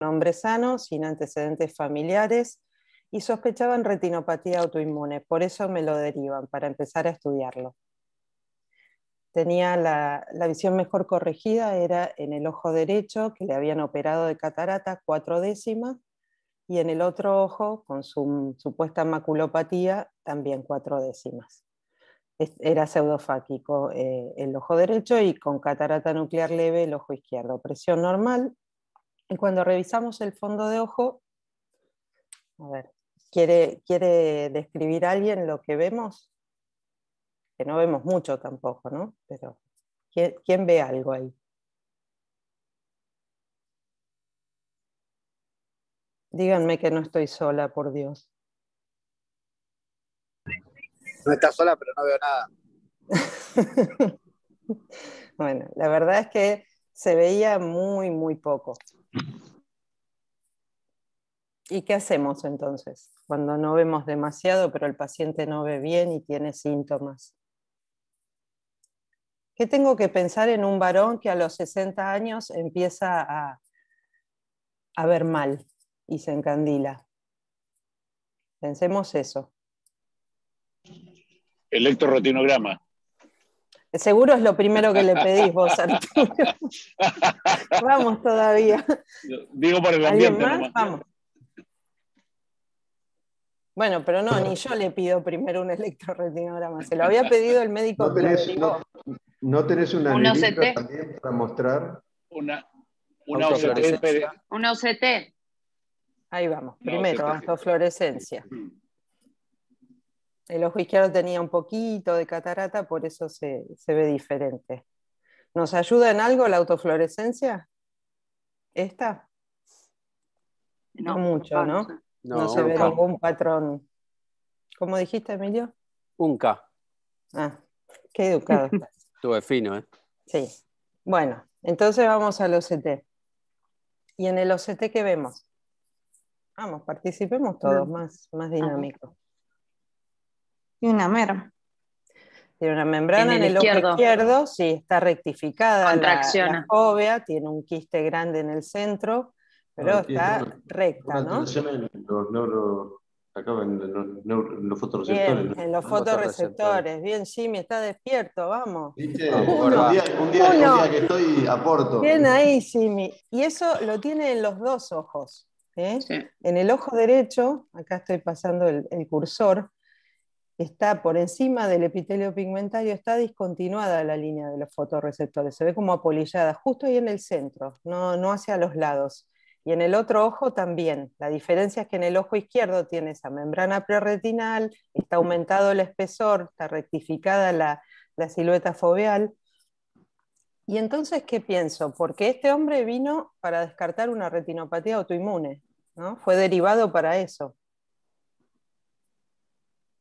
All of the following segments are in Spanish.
un hombre sano, sin antecedentes familiares, y sospechaban retinopatía autoinmune, por eso me lo derivan, para empezar a estudiarlo. Tenía la visión mejor corregida, era en el ojo derecho, que le habían operado de catarata 4 décimas, y en el otro ojo, con su supuesta maculopatía, también 4 décimas. Era pseudofáquico el ojo derecho y con catarata nuclear leve el ojo izquierdo. Presión normal. Y cuando revisamos el fondo de ojo, a ver, ¿quiere describir a alguien lo que vemos? Que no vemos mucho tampoco, ¿no? Pero ¿quién ve algo ahí? Díganme que no estoy sola, por Dios. No estás sola, pero no veo nada. Bueno, la verdad es que se veía muy, muy poco. ¿Y qué hacemos entonces? Cuando no vemos demasiado, pero el paciente no ve bien y tiene síntomas. ¿Qué tengo que pensar en un varón que a los 60 años empieza a ver mal y se encandila? Pensemos eso. Electrorretinograma. Seguro es lo primero que le pedís vos, Arturo. Vamos todavía. Digo por el ¿Alguien ambiente más? nomás. Vamos. Bueno, pero no, ni yo le pido primero un electrorretinograma. Se lo había pedido el médico ¿No que lo tenés, derivó. no tenés una Un negrita OCT. también para mostrar? Una Autofluorescencia. OCT. Un OCT. Ahí vamos. Una Primero, OCT. autofluorescencia. El ojo izquierdo tenía un poquito de catarata, por eso se ve diferente. ¿Nos ayuda en algo la autofluorescencia? ¿Esta? No mucho, ¿no? No se ve ningún patrón. ¿Cómo dijiste, Emilio? Un K. Ah, qué educado estás. Estuve fino, ¿eh? Sí. Bueno, entonces vamos al OCT. ¿Y en el OCT qué vemos? Vamos, participemos todos, más dinámico. Y una merma. Tiene una membrana en En el el ojo izquierdo. izquierdo, sí, está rectificada la Contracciona. fóvea, tiene un quiste grande en el centro, pero está recta, ¿no? Acá en los fotorreceptores. Bien, en los fotorreceptores. Bien, Jimmy, está despierto, vamos. ¿Viste? Uno. Un día que estoy aporto. Bien ahí, Jimmy. Y eso lo tiene en los dos ojos. Sí. En el ojo derecho, acá estoy pasando el cursor, está por encima del epitelio pigmentario, está discontinuada la línea de los fotorreceptores, se ve como apolillada, justo ahí en el centro, no hacia los lados. Y en el otro ojo también. La diferencia es que en el ojo izquierdo tiene esa membrana prerretinal, está aumentado el espesor, está rectificada la silueta foveal. Y entonces, ¿qué pienso? Porque este hombre vino para descartar una retinopatía autoinmune, ¿no? Fue derivado para eso.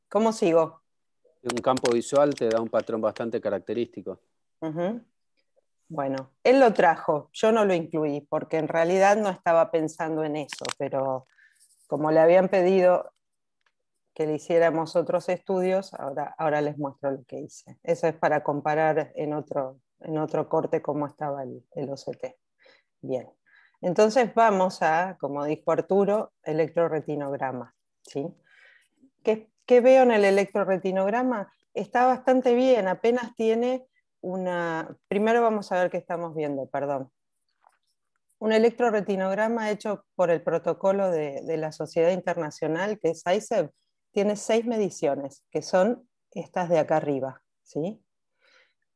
¿Cómo sigo? Un campo visual te da un patrón bastante característico. Bueno, él lo trajo, yo no lo incluí, porque en realidad no estaba pensando en eso, pero como le habían pedido que le hiciéramos otros estudios, ahora les muestro lo que hice. Eso es para comparar en otro corte cómo estaba el OCT. Bien, entonces vamos a, como dijo Arturo, electrorretinograma, ¿sí? ¿Qué veo en el electrorretinograma? Está bastante bien, apenas tiene una... Primero vamos a ver qué estamos viendo, perdón. Un electrorretinograma hecho por el protocolo de la Sociedad Internacional, que es ICEV, tiene 6 mediciones, que son estas de acá arriba, ¿sí?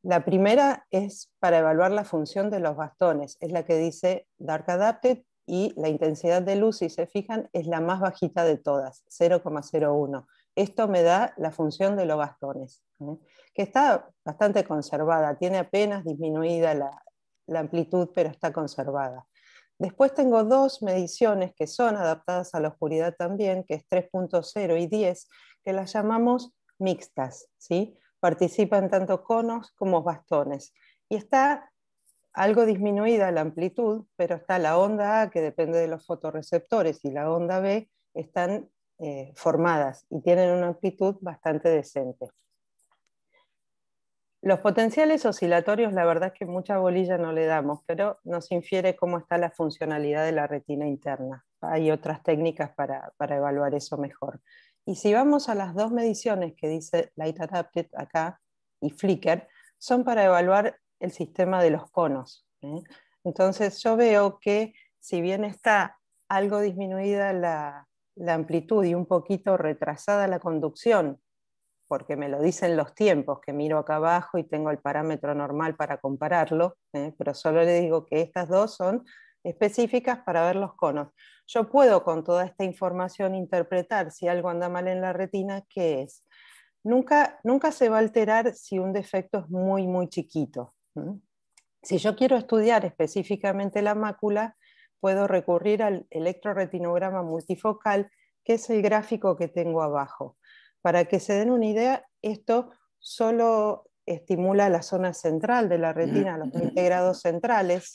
La primera es para evaluar la función de los bastones, es la que dice Dark Adapted, y la intensidad de luz, si se fijan, es la más bajita de todas, 0,01. Esto me da la función de los bastones, que está bastante conservada, tiene apenas disminuida la amplitud, pero está conservada. Después tengo 2 mediciones que son adaptadas a la oscuridad también, que es 3.0 y 10, que las llamamos mixtas, ¿sí? Participan tanto conos como bastones. Y está algo disminuida la amplitud, pero está la onda A, que depende de los fotorreceptores, y la onda B están formadas y tienen una amplitud bastante decente. Los potenciales oscilatorios, la verdad es que mucha bolilla no le damos, pero nos infiere cómo está la funcionalidad de la retina interna. Hay otras técnicas para evaluar eso mejor. Y si vamos a las dos mediciones que dice Light Adapted acá y Flicker, son para evaluar el sistema de los conos. Entonces yo veo que si bien está algo disminuida la amplitud y un poquito retrasada la conducción, porque me lo dicen los tiempos, que miro acá abajo y tengo el parámetro normal para compararlo, pero solo le digo que estas dos son específicas para ver los conos. Yo puedo con toda esta información interpretar si algo anda mal en la retina, ¿qué es? Nunca se va a alterar si un defecto es muy, muy chiquito. Si yo quiero estudiar específicamente la mácula, puedo recurrir al electroretinograma multifocal, que es el gráfico que tengo abajo. Para que se den una idea, esto solo estimula la zona central de la retina, los 20 grados centrales.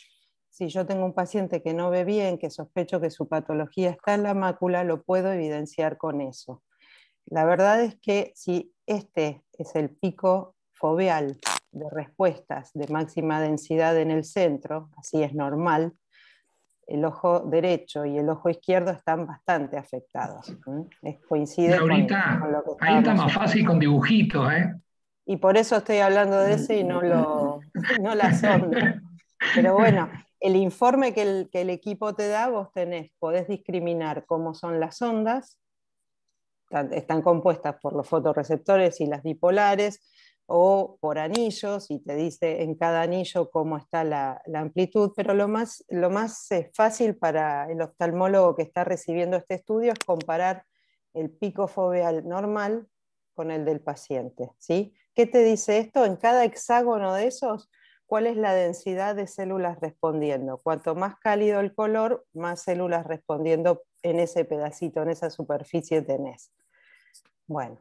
Si yo tengo un paciente que no ve bien, que sospecho que su patología está en la mácula, lo puedo evidenciar con eso. La verdad es que si este es el pico foveal de respuestas de máxima densidad en el centro, así es normal, el ojo derecho y el ojo izquierdo están bastante afectados. Coincide con lo que ahí está más hablando. fácil con dibujitos, ¿eh? Y por eso estoy hablando de ese y no la sonda. Pero bueno, el informe que el equipo te da, vos podés discriminar cómo son las ondas, están compuestas por los fotorreceptores y las dipolares, o por anillos, y te dice en cada anillo cómo está la amplitud, pero lo más fácil para el oftalmólogo que está recibiendo este estudio es comparar el pico foveal normal con el del paciente, ¿sí? ¿Qué te dice esto? En cada hexágono de esos, ¿cuál es la densidad de células respondiendo? Cuanto más cálido el color, más células respondiendo en ese pedacito, en esa superficie tenés. Bueno.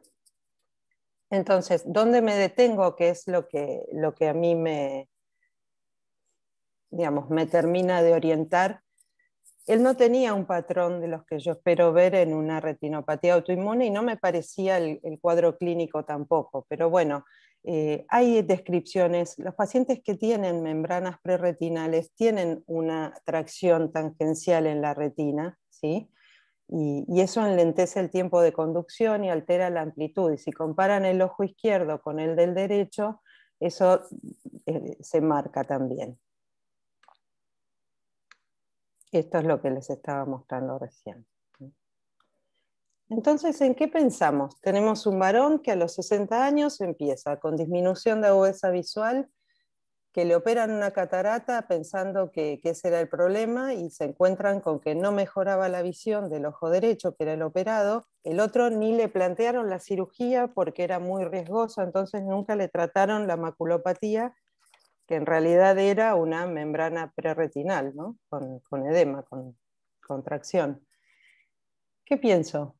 Entonces, ¿dónde me detengo? ¿Qué es lo que a mí me termina de orientar? Él no tenía un patrón de los que yo espero ver en una retinopatía autoinmune y no me parecía el cuadro clínico tampoco, pero bueno, hay descripciones. Los pacientes que tienen membranas prerretinales tienen una tracción tangencial en la retina, ¿sí? Y eso enlentece el tiempo de conducción y altera la amplitud. Y si comparan el ojo izquierdo con el del derecho, eso se marca también. Esto es lo que les estaba mostrando recién. Entonces, ¿en qué pensamos? Tenemos un varón que a los 60 años empieza con disminución de agudeza visual, que le operan una catarata pensando que ese era el problema y se encuentran con que no mejoraba la visión del ojo derecho, que era el operado. El otro ni le plantearon la cirugía porque era muy riesgoso, entonces nunca le trataron la maculopatía, que en realidad era una membrana prerretinal, ¿no? Con edema, con contracción. ¿Qué pienso?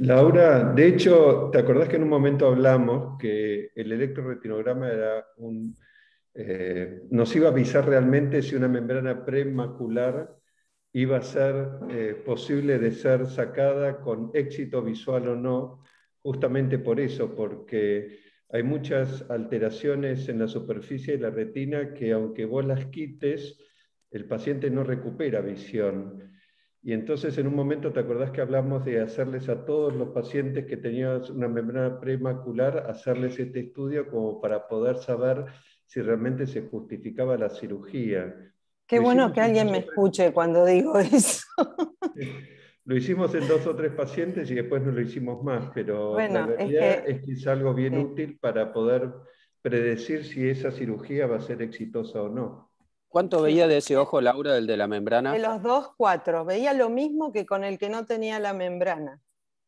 Laura, de hecho, ¿te acordás que en un momento hablamos que el electroretinograma era nos iba a avisar realmente si una membrana premacular iba a ser posible de ser sacada con éxito visual o no, justamente por eso, porque hay muchas alteraciones en la superficie de la retina que aunque vos las quites, el paciente no recupera visión. Y entonces en un momento te acordás que hablamos de hacerles a todos los pacientes que tenían una membrana premacular, hacerles este estudio como para poder saber si realmente se justificaba la cirugía. Qué bueno que alguien me escuche cuando digo eso. Lo hicimos en 2 o 3 pacientes y después no lo hicimos más, pero bueno, la realidad es que es algo bien útil para poder predecir si esa cirugía va a ser exitosa o no. ¿Cuánto veía de ese ojo, Laura, el de la membrana? De los 2, 4. Veía lo mismo que con el que no tenía la membrana.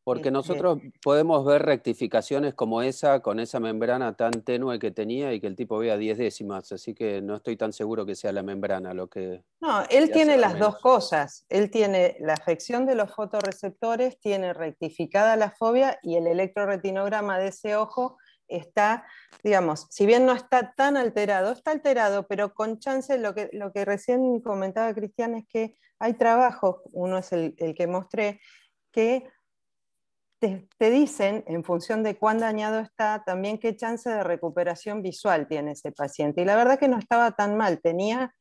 Porque nosotros podemos ver rectificaciones como esa, con esa membrana tan tenue que tenía y que el tipo vea 10 décimas, así que no estoy tan seguro que sea la membrana lo que... No, él tiene las dos cosas. Él tiene la afección de los fotorreceptores, tiene rectificada la fobia y el electroretinograma de ese ojo está, digamos, si bien no está tan alterado, está alterado, pero con chance, lo que recién comentaba Cristian es que hay trabajos, uno es el que mostré, que te dicen, en función de cuán dañado está, también qué chance de recuperación visual tiene ese paciente. Y la verdad que no estaba tan mal, tenía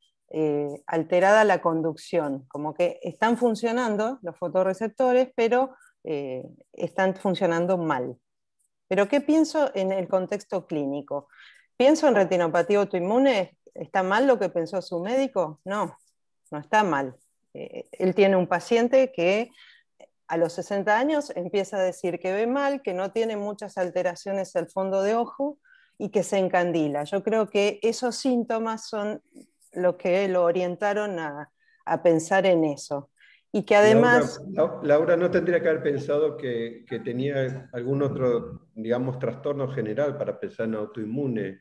alterada la conducción, como que están funcionando los fotorreceptores, pero están funcionando mal. Pero ¿qué pienso en el contexto clínico? ¿Pienso en retinopatía autoinmune? ¿Está mal lo que pensó su médico? No, no está mal. Él tiene un paciente que a los 60 años empieza a decir que ve mal, que no tiene muchas alteraciones al fondo de ojo y que se encandila. Yo creo que esos síntomas son lo que lo orientaron a pensar en eso. Y que además... Laura no tendría que haber pensado que tenía algún otro, digamos, trastorno general para pensar en autoinmune,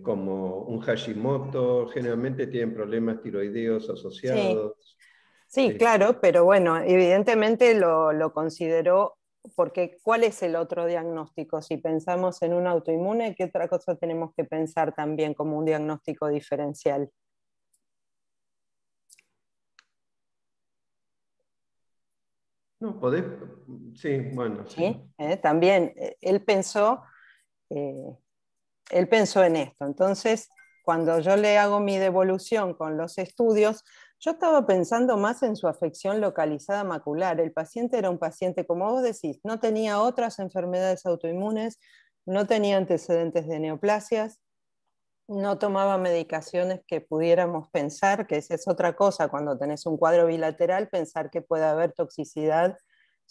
como un Hashimoto. Generalmente tienen problemas tiroideos asociados. Sí, claro, pero bueno, evidentemente lo consideró, porque ¿cuál es el otro diagnóstico? Si pensamos en un autoinmune, ¿qué otra cosa tenemos que pensar también como un diagnóstico diferencial? No, podés, sí, bueno. ¿Sí? También eh, él pensó en esto. Entonces, cuando yo le hago mi devolución con los estudios, yo estaba pensando más en su afección localizada macular. El paciente era un paciente, como vos decís, no tenía otras enfermedades autoinmunes, no tenía antecedentes de neoplasias, no tomaba medicaciones que pudiéramos pensar, que esa es otra cosa cuando tenés un cuadro bilateral, pensar que puede haber toxicidad,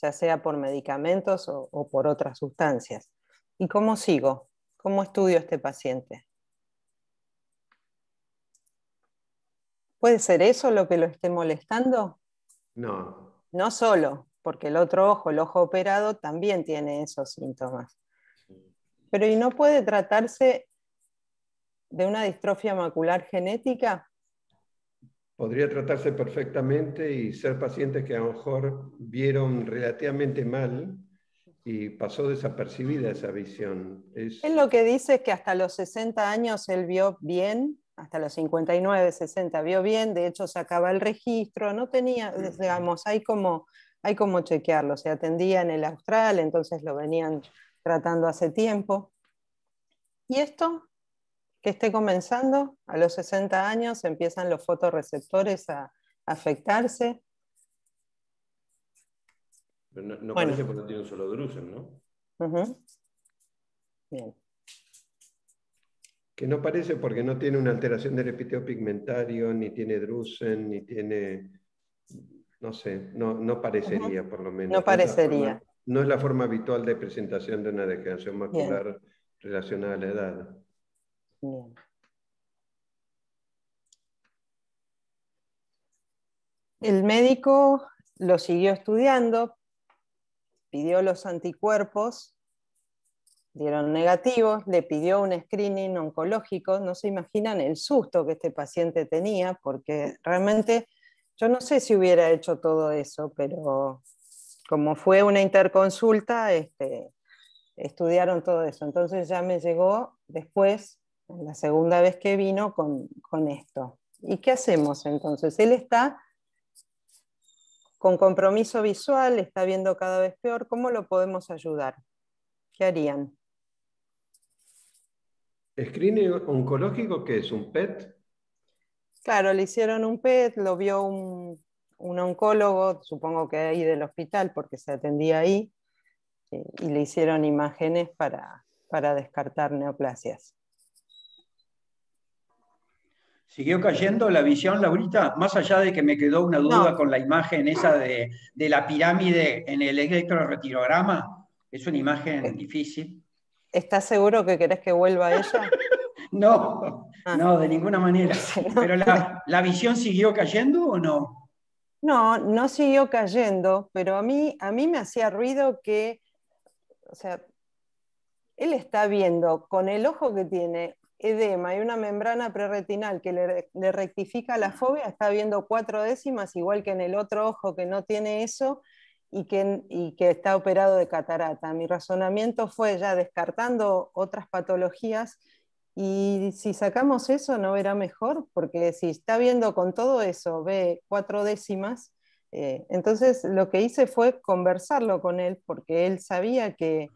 ya sea por medicamentos o por otras sustancias. ¿Y cómo sigo? ¿Cómo estudio a este paciente? ¿Puede ser eso lo que lo esté molestando? No. No solo, porque el otro ojo, el ojo operado, también tiene esos síntomas. Pero ¿y no puede tratarse de una distrofia macular genética? Podría tratarse perfectamente y ser pacientes que a lo mejor vieron relativamente mal y pasó desapercibida esa visión. Él lo que dice es que hasta los 60 años él vio bien, hasta los 59, 60 vio bien, de hecho sacaba el registro, no tenía, digamos, hay como chequearlo, se atendía en el Austral, entonces lo venían tratando hace tiempo. ¿Y esto? Que esté comenzando, a los 60 años empiezan los fotorreceptores a afectarse. Pero no Bueno. parece porque no tiene un solo drusen, ¿no? Bien. Que no parece porque no tiene una alteración del epitelio pigmentario, ni tiene drusen, ni tiene, no sé, no parecería por lo menos. No parecería. No es la forma habitual de presentación de una degeneración macular Bien. relacionada a la edad. Bien. El médico lo siguió estudiando, pidió los anticuerpos, dieron negativos, le pidió un screening oncológico. No se imaginan el susto que este paciente tenía, porque realmente yo no sé si hubiera hecho todo eso, pero como fue una interconsulta, estudiaron todo eso. Entonces ya me llegó después, la segunda vez que vino, con esto. ¿Y qué hacemos entonces? Él está con compromiso visual, está viendo cada vez peor. ¿Cómo lo podemos ayudar? ¿Qué harían? ¿Screening oncológico qué es? ¿Un PET? Claro, le hicieron un PET, lo vio un oncólogo, supongo que ahí del hospital, porque se atendía ahí, y le hicieron imágenes para descartar neoplasias. ¿Siguió cayendo la visión, Laurita? Más allá de que me quedó una duda con la imagen esa de la pirámide en el electroretinograma, es una imagen difícil. ¿Estás seguro que querés que vuelva a ella? No, de ninguna manera. No. ¿Pero la visión siguió cayendo o no? No, no siguió cayendo, pero a mí me hacía ruido que, o sea, él está viendo con el ojo que tiene edema y una membrana prerretinal que le rectifica la fobia, está viendo 4 décimas, igual que en el otro ojo que no tiene eso y que está operado de catarata. Mi razonamiento fue ya descartando otras patologías, y si sacamos eso no verá mejor, porque si está viendo con todo eso, ve 4 décimas, Entonces lo que hice fue conversarlo con él, porque él sabía que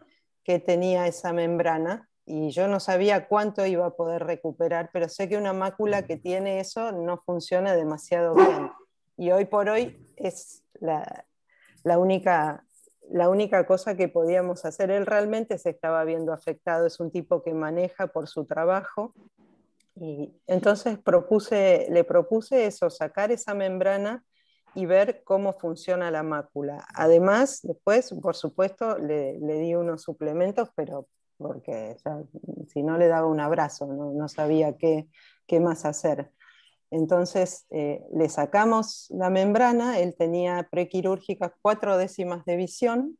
tenía esa membrana y yo no sabía cuánto iba a poder recuperar, pero sé que una mácula que tiene eso no funciona demasiado bien. Y hoy por hoy es la única cosa que podíamos hacer. Él realmente se estaba viendo afectado, es un tipo que maneja por su trabajo. Y entonces le propuse eso, sacar esa membrana y ver cómo funciona la mácula. Además, después, por supuesto, le di unos suplementos, pero porque ya, si no le daba un abrazo, no sabía qué más hacer. Entonces le sacamos la membrana, él tenía prequirúrgicas 4 décimas de visión,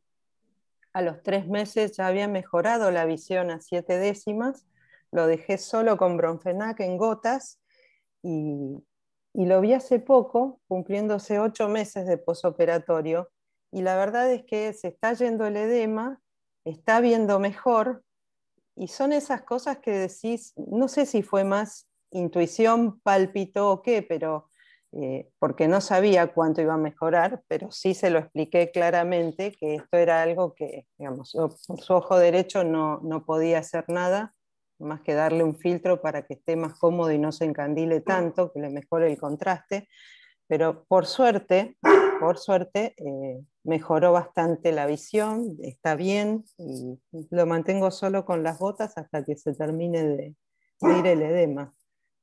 a los 3 meses ya había mejorado la visión a 7 décimas, lo dejé solo con Bronfenac en gotas y lo vi hace poco, cumpliéndose 8 meses de posoperatorio, y la verdad es que se está yendo el edema, está viendo mejor, y son esas cosas que decís, no sé si fue más intuición, pálpito o qué, pero porque no sabía cuánto iba a mejorar, pero sí se lo expliqué claramente que esto era algo que, digamos, por su ojo derecho no podía hacer nada, más que darle un filtro para que esté más cómodo y no se encandile tanto, que le mejore el contraste, pero por suerte mejoró bastante la visión, está bien, y lo mantengo solo con las gotas hasta que se termine de ir el edema.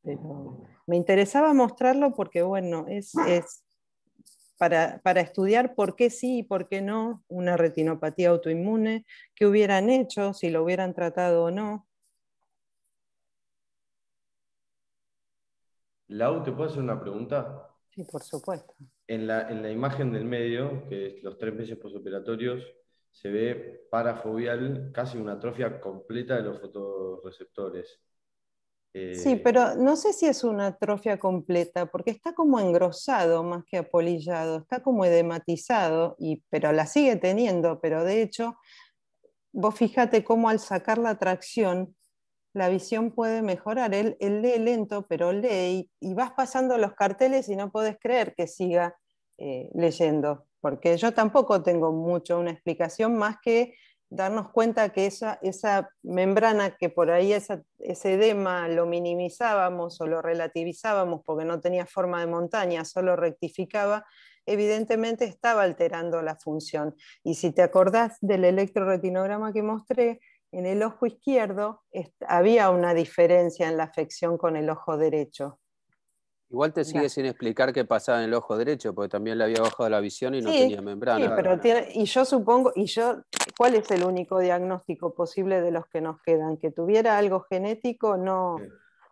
Pero me interesaba mostrarlo porque, bueno, es para estudiar por qué sí y por qué no una retinopatía autoinmune, qué hubieran hecho, si lo hubieran tratado o no. Lau, ¿te puedo hacer una pregunta? Sí, por supuesto. En la imagen del medio, que es los 3 meses posoperatorios, se ve parafoveal, casi una atrofia completa de los fotorreceptores. Sí, pero no sé si es una atrofia completa, porque está como engrosado más que apolillado, está como edematizado, pero la sigue teniendo, pero de hecho, vos fíjate cómo al sacar la tracción, la visión puede mejorar. Él lee lento, pero lee, y vas pasando los carteles y no podés creer que siga leyendo, porque yo tampoco tengo mucho una explicación más que darnos cuenta que esa membrana, que por ahí ese edema lo minimizábamos o lo relativizábamos porque no tenía forma de montaña, solo rectificaba, evidentemente estaba alterando la función. Y si te acordás del electroretinograma que mostré, en el ojo izquierdo había una diferencia en la afección con el ojo derecho. Igual te sigue sin explicar qué pasaba en el ojo derecho, porque también le había bajado la visión y no tenía membrana. Sí, pero y yo supongo, ¿cuál es el único diagnóstico posible de los que nos quedan? Que tuviera algo genético no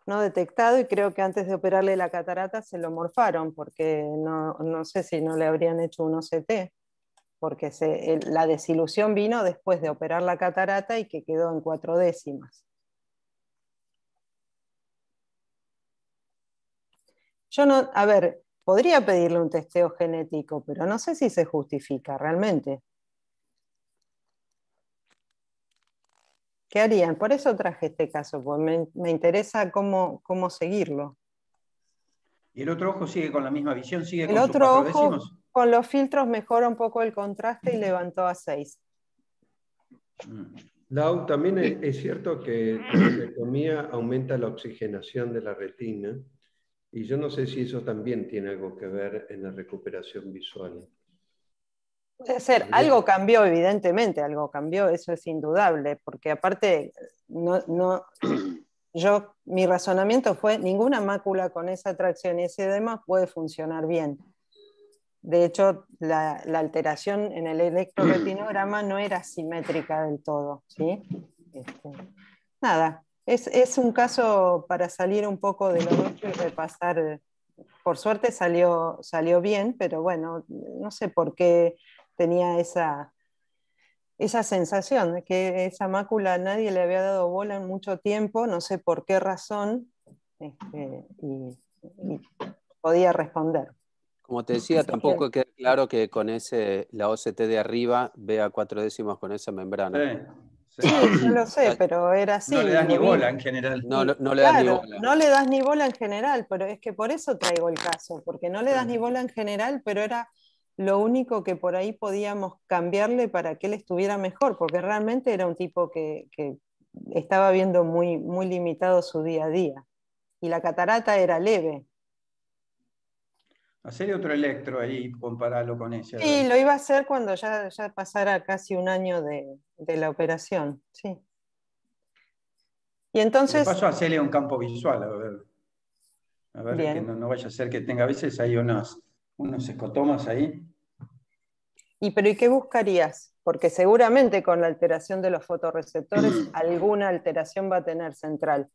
detectado, y creo que antes de operarle la catarata se lo morfaron, porque no sé si no le habrían hecho un OCT, porque la desilusión vino después de operar la catarata y que quedó en 4 décimas. Yo podría pedirle un testeo genético, pero no sé si se justifica realmente. ¿Qué harían? Por eso traje este caso, porque me interesa cómo seguirlo. ¿Y el otro ojo sigue con la misma visión? ¿Sigue el con sus 4 décimos? Con los filtros mejora un poco el contraste y levantó a 6. Lau, también es cierto que la uvectomía aumenta la oxigenación de la retina, y yo no sé si eso también tiene algo que ver en la recuperación visual. Puede ser, algo cambió, evidentemente, algo cambió, eso es indudable, porque aparte, mi razonamiento fue, ninguna mácula con esa tracción y ese edema puede funcionar bien. De hecho, la alteración en el electroretinograma no era simétrica del todo, ¿sí? Nada, es un caso para salir un poco de lo nuestro y repasar. Por suerte salió bien, pero bueno, no sé por qué tenía esa sensación de que esa mácula nadie le había dado bola en mucho tiempo, no sé por qué razón, y podía responder. Como te decía, tampoco queda claro que con la OCT de arriba vea 4 décimas con esa membrana. Sí, yo lo sé, pero era así. No le das ni bola en general. No le das ni bola. No le das ni bola en general, pero es que por eso traigo el caso, porque no le das ni bola en general, pero lo único que por ahí podíamos cambiarle para que él estuviera mejor, porque realmente era un tipo que estaba viendo muy, muy limitado su día a día. Y la catarata era leve. Hacerle otro electro ahí, compararlo con ese. Sí, lo iba a hacer cuando ya pasara casi un año de la operación, sí. Y entonces... De paso, hacerle un campo visual, a ver que bien. no vaya a ser que tenga, a veces hay unos escotomas ahí. ¿Y qué buscarías? Porque seguramente con la alteración de los fotorreceptores alguna alteración va a tener central.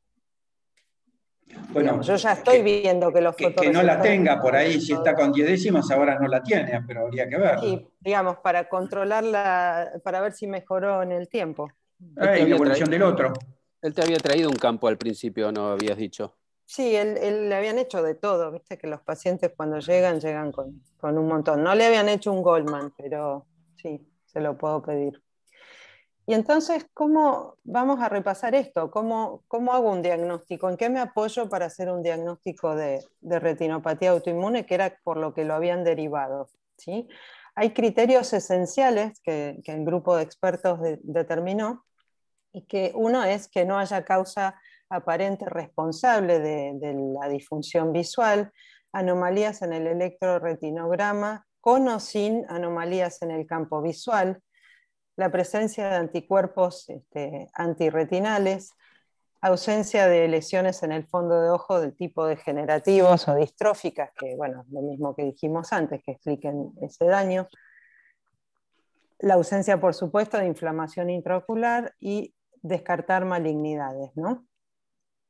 Bueno, digamos, yo ya estoy viendo que los que no la fotorreceptores... tenga por ahí, si está con 10 décimas, ahora no la tiene, pero habría que verlo. Sí, digamos, para controlarla, para ver si mejoró en el tiempo. Y la evolución del otro. Él te había traído un campo al principio, ¿no habías dicho? Sí, él le habían hecho de todo, viste que los pacientes cuando llegan con un montón. No le habían hecho un Goldman, pero sí, se lo puedo pedir. Y entonces, ¿cómo vamos a repasar esto? ¿Cómo hago un diagnóstico? ¿En qué me apoyo para hacer un diagnóstico de retinopatía autoinmune, que era por lo que lo habían derivado? ¿Sí? Hay criterios esenciales que el grupo de expertos determinó, y que uno es que no haya causa aparente responsable de la disfunción visual, anomalías en el electroretinograma, con o sin anomalías en el campo visual, la presencia de anticuerpos antirretinales, ausencia de lesiones en el fondo de ojo del tipo degenerativos o distróficas, que bueno, lo mismo que dijimos antes, que expliquen ese daño, la ausencia, por supuesto, de inflamación intraocular y descartar malignidades, ¿no?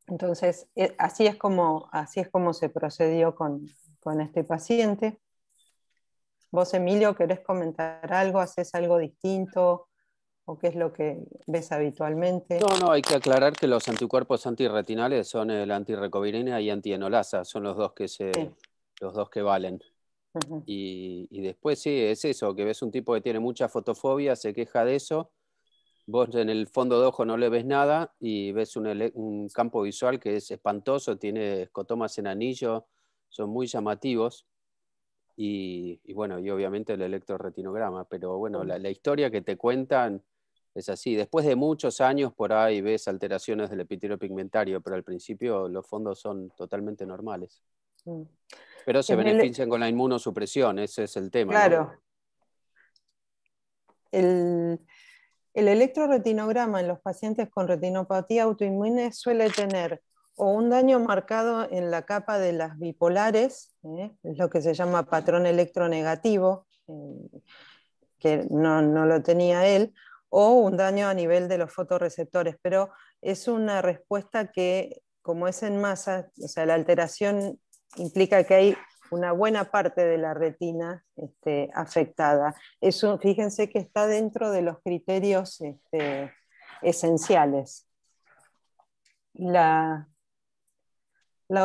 Entonces, así es como se procedió con este paciente. Vos, Emilio, ¿querés comentar algo? ¿Haces algo distinto? ¿O qué es lo que ves habitualmente? No, hay que aclarar que los anticuerpos antirretinales son el antirrecovirina y antienolasa, son los dos que valen. Uh-huh. Y después sí, es eso, que ves un tipo que tiene mucha fotofobia, se queja de eso, vos en el fondo de ojo no le ves nada y ves un campo visual que es espantoso, tiene escotomas en anillo, son muy llamativos. Y bueno, y obviamente el electroretinograma, pero bueno, la historia que te cuentan es así. Después de muchos años por ahí ves alteraciones del epitelio pigmentario, pero al principio los fondos son totalmente normales. Pero se benefician con la inmunosupresión, ese es el tema. Claro. ¿No? El electroretinograma en los pacientes con retinopatía autoinmune suele tener o un daño marcado en la capa de las bipolares, es lo que se llama patrón electronegativo, que no lo tenía él, o un daño a nivel de los fotorreceptores, pero es una respuesta que, como es en masa, o sea, la alteración implica que hay una buena parte de la retina afectada. Eso, fíjense que está dentro de los criterios esenciales. La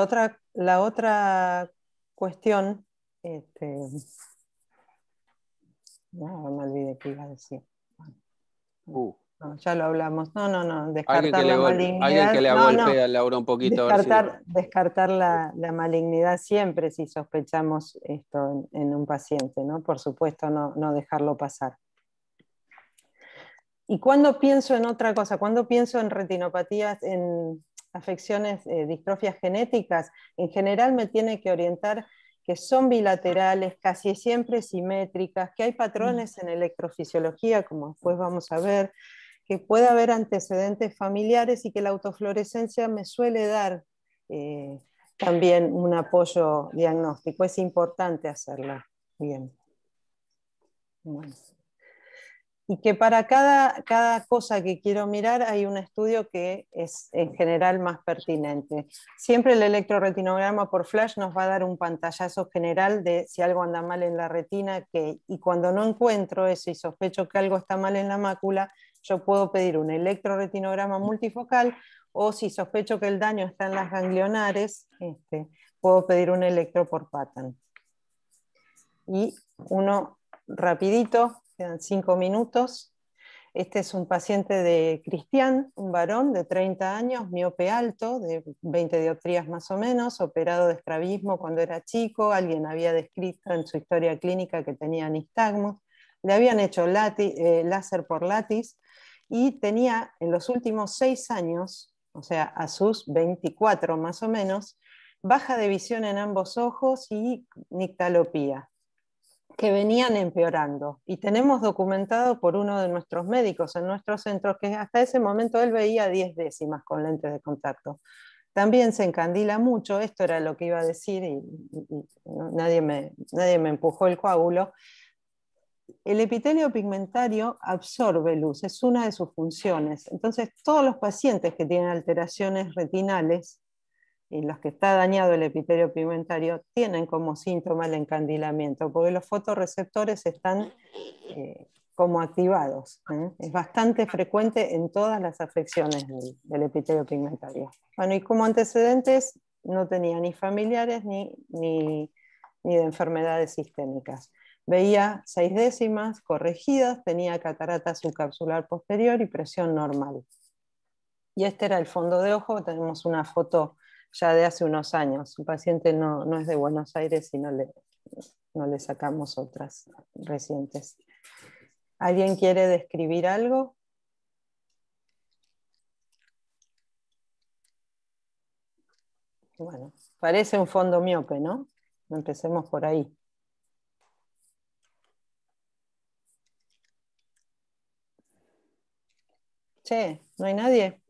otra cuestión, no me olvidé qué iba a decir. No, ya lo hablamos. No, descartar la malignidad. Alguien que le golpea a Laura un poquito. Descartar la malignidad siempre si sospechamos esto en un paciente, ¿no? Por supuesto, no dejarlo pasar. Y cuando pienso en otra cosa, cuando pienso en retinopatías, en afecciones, distrofias genéticas, en general me tiene que orientar que son bilaterales, casi siempre simétricas, que hay patrones en electrofisiología, como después vamos a ver, que puede haber antecedentes familiares y que la autofluorescencia me suele dar también un apoyo diagnóstico. Es importante hacerla bien. Bueno. Y que para cada cosa que quiero mirar hay un estudio que es en general más pertinente. Siempre el electroretinograma por flash nos va a dar un pantallazo general de si algo anda mal en la retina, y cuando no encuentro eso y sospecho que algo está mal en la mácula, yo puedo pedir un electroretinograma multifocal, o si sospecho que el daño está en las ganglionares, puedo pedir un electro por Patton. Y uno rapidito, quedan 5 minutos. Este es un paciente de Cristian, un varón de 30 años, miope alto, de 20 dioptrías más o menos, operado de estrabismo cuando era chico. Alguien había descrito en su historia clínica que tenía nistagmos. Le habían hecho láser por látiz y tenía en los últimos 6 años, o sea, a sus 24 más o menos, baja de visión en ambos ojos y nictalopía, que venían empeorando. Y tenemos documentado por uno de nuestros médicos en nuestro centro que hasta ese momento él veía 10 décimas con lentes de contacto. También se encandila mucho, esto era lo que iba a decir y nadie me empujó el coágulo. El epitelio pigmentario absorbe luz, es una de sus funciones. Entonces, todos los pacientes que tienen alteraciones retinales y los que está dañado el epitelio pigmentario tienen como síntoma el encandilamiento, porque los fotorreceptores están como activados. Es bastante frecuente en todas las afecciones del epitelio pigmentario. Bueno, y como antecedentes no tenía ni familiares ni de enfermedades sistémicas. Veía 6 décimas corregidas, tenía catarata subcapsular posterior y presión normal. Y este era el fondo de ojo. Tenemos una foto ya de hace unos años. El paciente no es de Buenos Aires y no le sacamos otras recientes. ¿Alguien quiere describir algo? Bueno, parece un fondo miope, ¿no? Empecemos por ahí. Che, ¿no hay nadie?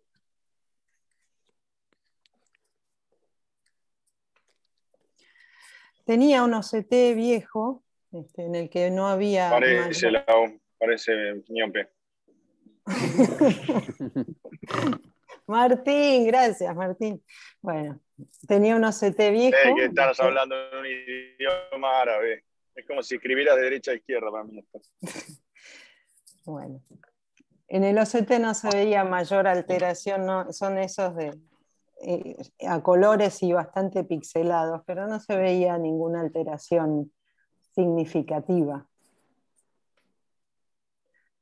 Tenía un OCT viejo, en el que no había... Parece miope. Martín, gracias, Martín. Bueno, tenía un OCT viejo. Que estás hablando en un idioma árabe. Es como si escribieras de derecha a izquierda para mí. Bueno, en el OCT no se veía mayor alteración, no, son esos a colores y bastante pixelados, pero no se veía ninguna alteración significativa.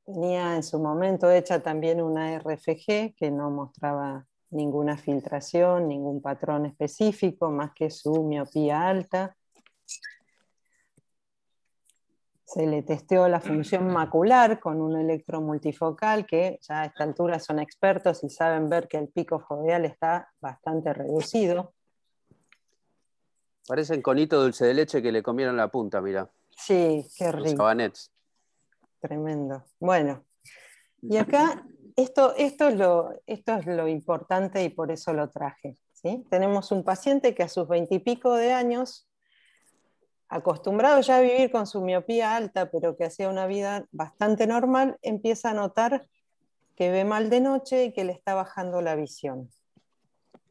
Tenía en su momento hecha también una RFG que no mostraba ninguna filtración, ningún patrón específico, más que su miopía alta. Se le testeó la función macular con un electro multifocal, que ya a esta altura son expertos y saben ver que el pico foveal está bastante reducido. Parecen conito dulce de leche que le comieron la punta, mira. Sí, qué rico. Los sabanets. Tremendo. Bueno, y acá esto es lo importante y por eso lo traje, ¿sí? Tenemos un paciente que a sus 20 y pico de años, acostumbrado ya a vivir con su miopía alta, pero que hacía una vida bastante normal, empieza a notar que ve mal de noche y que le está bajando la visión.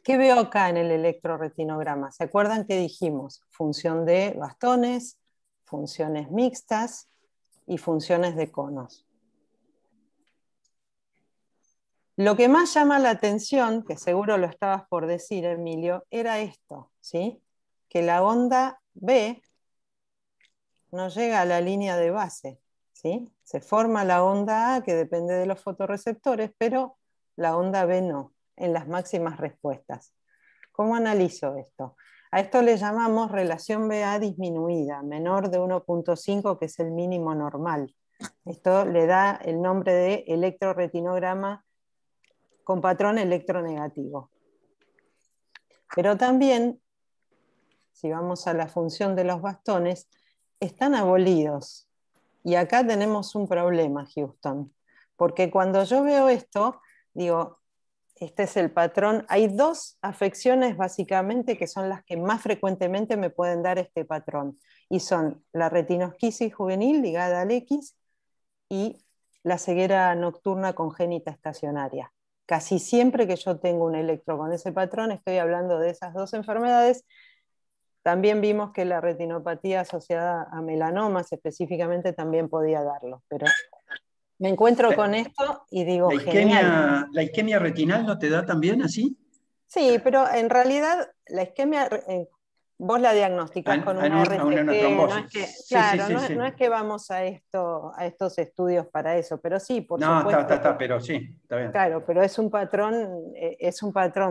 ¿Qué veo acá en el electroretinograma? ¿Se acuerdan que dijimos? Función de bastones, funciones mixtas y funciones de conos. Lo que más llama la atención, que seguro lo estabas por decir, Emilio, era esto, ¿sí? Que la onda B no llega a la línea de base, ¿sí? Se forma la onda A, que depende de los fotorreceptores, pero la onda B no, en las máximas respuestas. ¿Cómo analizo esto? A esto le llamamos relación BA disminuida, menor de 1.5, que es el mínimo normal. Esto le da el nombre de electroretinograma con patrón electronegativo. Pero también, si vamos a la función de los bastones, están abolidos. Y acá tenemos un problema, Houston, porque cuando yo veo esto, digo, este es el patrón. Hay 2 afecciones básicamente que son las que más frecuentemente me pueden dar este patrón, y son la retinosquisis juvenil ligada al X y la ceguera nocturna congénita estacionaria. Casi siempre que yo tengo un electro con ese patrón, estoy hablando de esas 2 enfermedades. También vimos que la retinopatía asociada a melanomas específicamente también podía darlo, pero me encuentro con esto y digo, genial. ¿La isquemia retinal no te da también así? Sí, pero en realidad la isquemia vos la diagnosticás con una RCT, una trombosis. no es que, Sí, claro, sí, sí, no es que vamos a estos estudios para eso, pero sí, por supuesto. Está, pero sí, está bien. Claro, pero es un patrón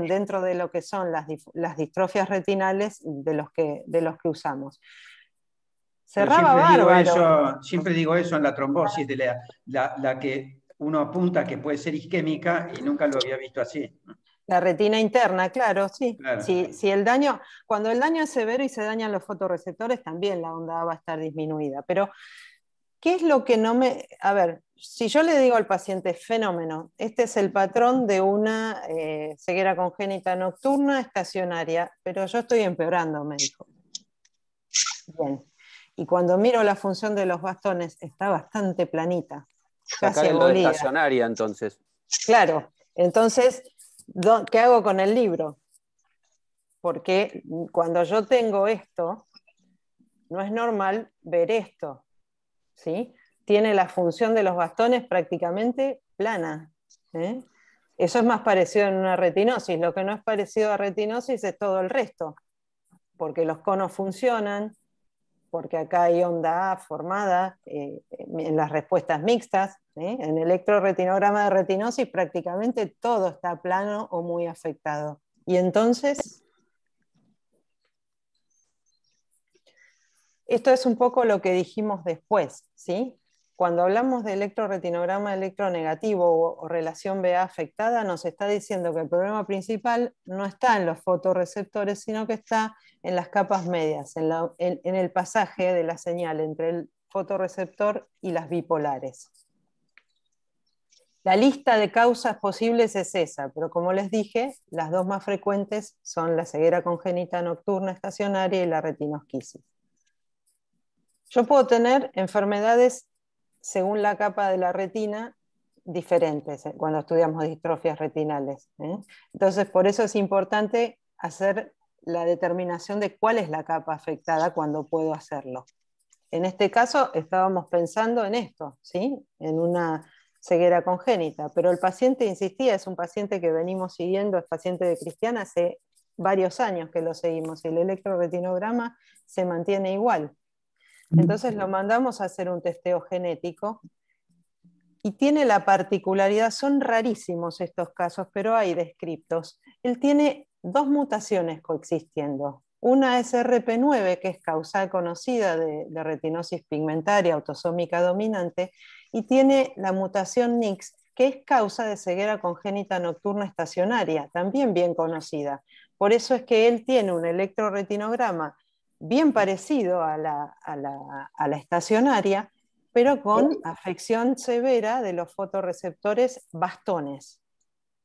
dentro de lo que son las distrofias retinales de los que usamos. Cerraba bárbaro. Siempre digo eso en la trombosis, de la que uno apunta que puede ser isquémica y nunca lo había visto así. La retina interna, claro, sí. Claro. Si cuando el daño es severo y se dañan los fotorreceptores, también la onda va a estar disminuida. Pero, ¿qué es lo que no me...? A ver, si yo le digo al paciente, fenómeno, este es el patrón de una ceguera congénita nocturna estacionaria, pero yo estoy empeorando, me dijo. Bien. Y cuando miro la función de los bastones, está bastante planita. Sacar lo de estacionaria, entonces. Claro, entonces, ¿qué hago con el libro? Porque cuando yo tengo esto, no es normal ver esto, ¿sí? Tiene la función de los bastones prácticamente plana, ¿eh? Eso es más parecido en una retinosis. Lo que no es parecido a retinosis es todo el resto, porque los conos funcionan, porque acá hay onda A formada en las respuestas mixtas. En el electroretinograma de retinosis prácticamente todo está plano o muy afectado. Y entonces, esto es un poco lo que dijimos después, ¿sí? Cuando hablamos de electroretinograma electronegativo o relación BA afectada, nos está diciendo que el problema principal no está en los fotorreceptores, sino que está en las capas medias, en el pasaje de la señal entre el fotorreceptor y las bipolares. La lista de causas posibles es esa, pero como les dije, las dos más frecuentes son la ceguera congénita nocturna estacionaria y la retinosquisis. Yo puedo tener enfermedades según la capa de la retina diferentes cuando estudiamos distrofias retinales. Entonces, por eso es importante hacer la determinación de cuál es la capa afectada cuando puedo hacerlo. En este caso, estábamos pensando en esto, ¿sí? En una ceguera congénita, pero el paciente insistía, es un paciente que venimos siguiendo, es paciente de Cristiana, hace varios años que lo seguimos, y el electroretinograma se mantiene igual. Entonces lo mandamos a hacer un testeo genético y tiene la particularidad, son rarísimos estos casos, pero hay descriptos. Él tiene dos mutaciones coexistiendo. Una es RP9, que es causal conocida de retinosis pigmentaria autosómica dominante, y tiene la mutación NIX, que es causa de ceguera congénita nocturna estacionaria, también bien conocida. Por eso es que él tiene un electroretinograma bien parecido a la estacionaria, pero con afección severa de los fotorreceptores bastones.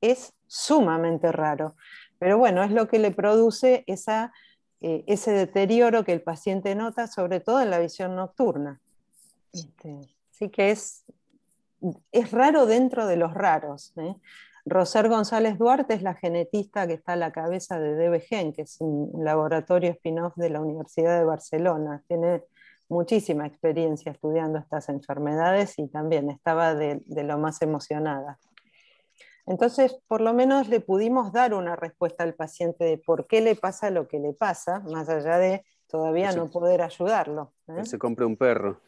Es sumamente raro, pero bueno, es lo que le produce ese deterioro que el paciente nota, sobre todo en la visión nocturna. Así que es raro dentro de los raros. Roser González Duarte es la genetista que está a la cabeza de DBGen, que es un laboratorio spin-off de la Universidad de Barcelona. Tiene muchísima experiencia estudiando estas enfermedades y también estaba de lo más emocionada. Entonces, por lo menos le pudimos dar una respuesta al paciente de por qué le pasa lo que le pasa, más allá de todavía no poder ayudarlo. Que se compre un perro.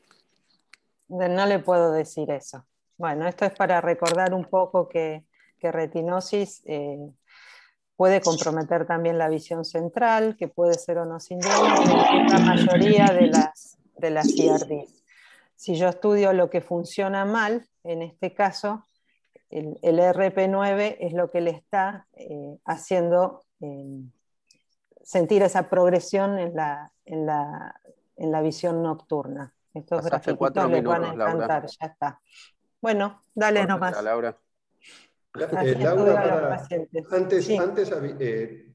No le puedo decir eso. Bueno, esto es para recordar un poco que retinosis puede comprometer también la visión central, que puede ser o no sindrómica, que es la mayoría de las IRDs. Si yo estudio lo que funciona mal, en este caso, el RP9 es lo que le está haciendo sentir esa progresión en la visión nocturna. Estos Pasaste grafiquitos 4 les van a minutos, encantar, Laura. ya está. Bueno, dale nomás. Laura. Laura, antes, Sí.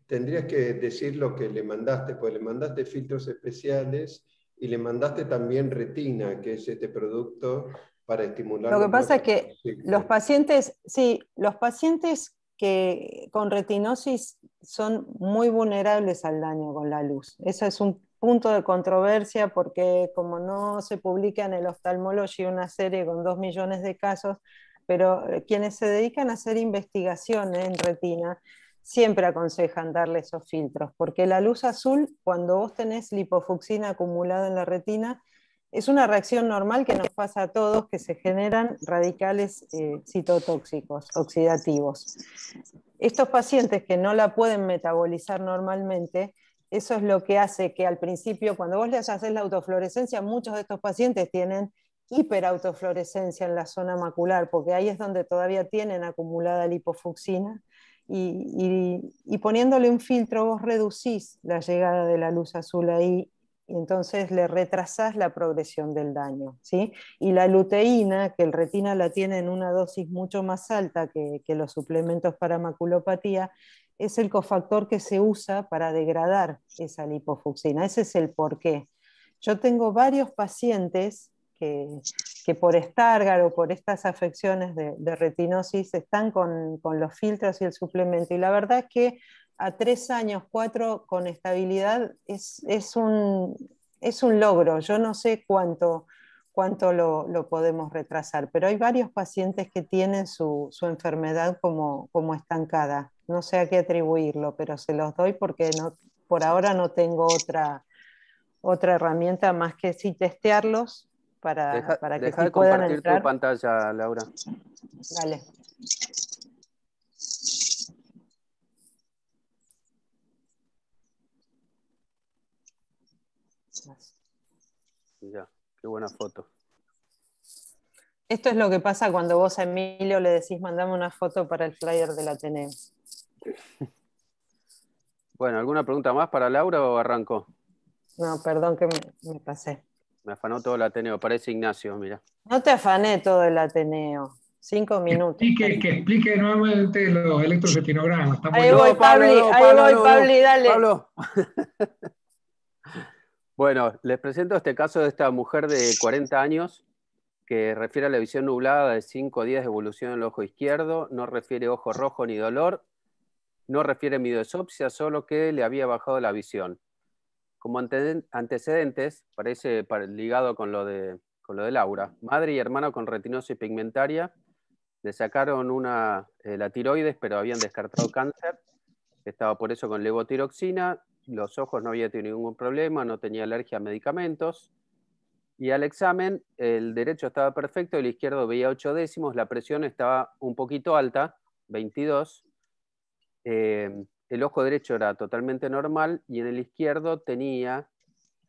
tendrías que decir lo que le mandaste, pues le mandaste filtros especiales y le mandaste también retina, que es este producto para estimular. Lo que pasa es que los pacientes que con retinosis son muy vulnerables al daño con la luz. Eso es un punto de controversia porque como no se publica en el Ophthalmology una serie con 2 millones de casos, pero quienes se dedican a hacer investigación en retina siempre aconsejan darle esos filtros, porque la luz azul, cuando vos tenés lipofucsina acumulada en la retina, es una reacción normal que nos pasa a todos, que se generan radicales citotóxicos, oxidativos. Estos pacientes que no la pueden metabolizar normalmente, eso es lo que hace que al principio, cuando vos les haces la autofluorescencia, muchos de estos pacientes tienen hiperautofluorescencia en la zona macular, porque ahí es donde todavía tienen acumulada lipofucsina, y poniéndole un filtro vos reducís la llegada de la luz azul ahí, y entonces le retrasás la progresión del daño, ¿sí? Y la luteína, que el retina la tiene en una dosis mucho más alta que los suplementos para maculopatía, es el cofactor que se usa para degradar esa lipofucsina. Ese es el porqué. Yo tengo varios pacientes que por Stargardt o por estas afecciones de retinosis están con los filtros y el suplemento. Y la verdad es que a 3 años, 4 con estabilidad es un logro. Yo no sé cuánto lo podemos retrasar, pero hay varios pacientes que tienen su enfermedad como estancada. No sé a qué atribuirlo, pero se los doy porque por ahora no tengo otra herramienta más que sí testearlos para que Deja sí de puedan compartir tu entrar. pantalla, Laura. Dale. Ya, qué buena foto. Esto es lo que pasa cuando vos a Emilio le decís mandame una foto para el flyer del Ateneo. Bueno, ¿alguna pregunta más para Laura o arranco? No, perdón que me pasé. Me afanó todo el Ateneo, parece Ignacio, mira. No te afané todo el Ateneo. 5 minutos. Que explique nuevamente los electroretinogramas. Están muy Ahí voy, Pabli, Pabli, dale. Pablo. Bueno, les presento este caso de esta mujer de 40 años que refiere a la visión nublada de 5 días de evolución en el ojo izquierdo, no refiere ojo rojo ni dolor, no refiere midesopsia, solo que le había bajado la visión. Como antecedentes, parece ligado con lo de Laura, madre y hermano con retinosis pigmentaria, le sacaron la tiroides, pero habían descartado cáncer, estaba por eso con levotiroxina, los ojos no había tenido ningún problema, no tenía alergia a medicamentos, y al examen el derecho estaba perfecto, el izquierdo veía 8 décimos, la presión estaba un poquito alta, 22, el ojo derecho era totalmente normal, y en el izquierdo tenía,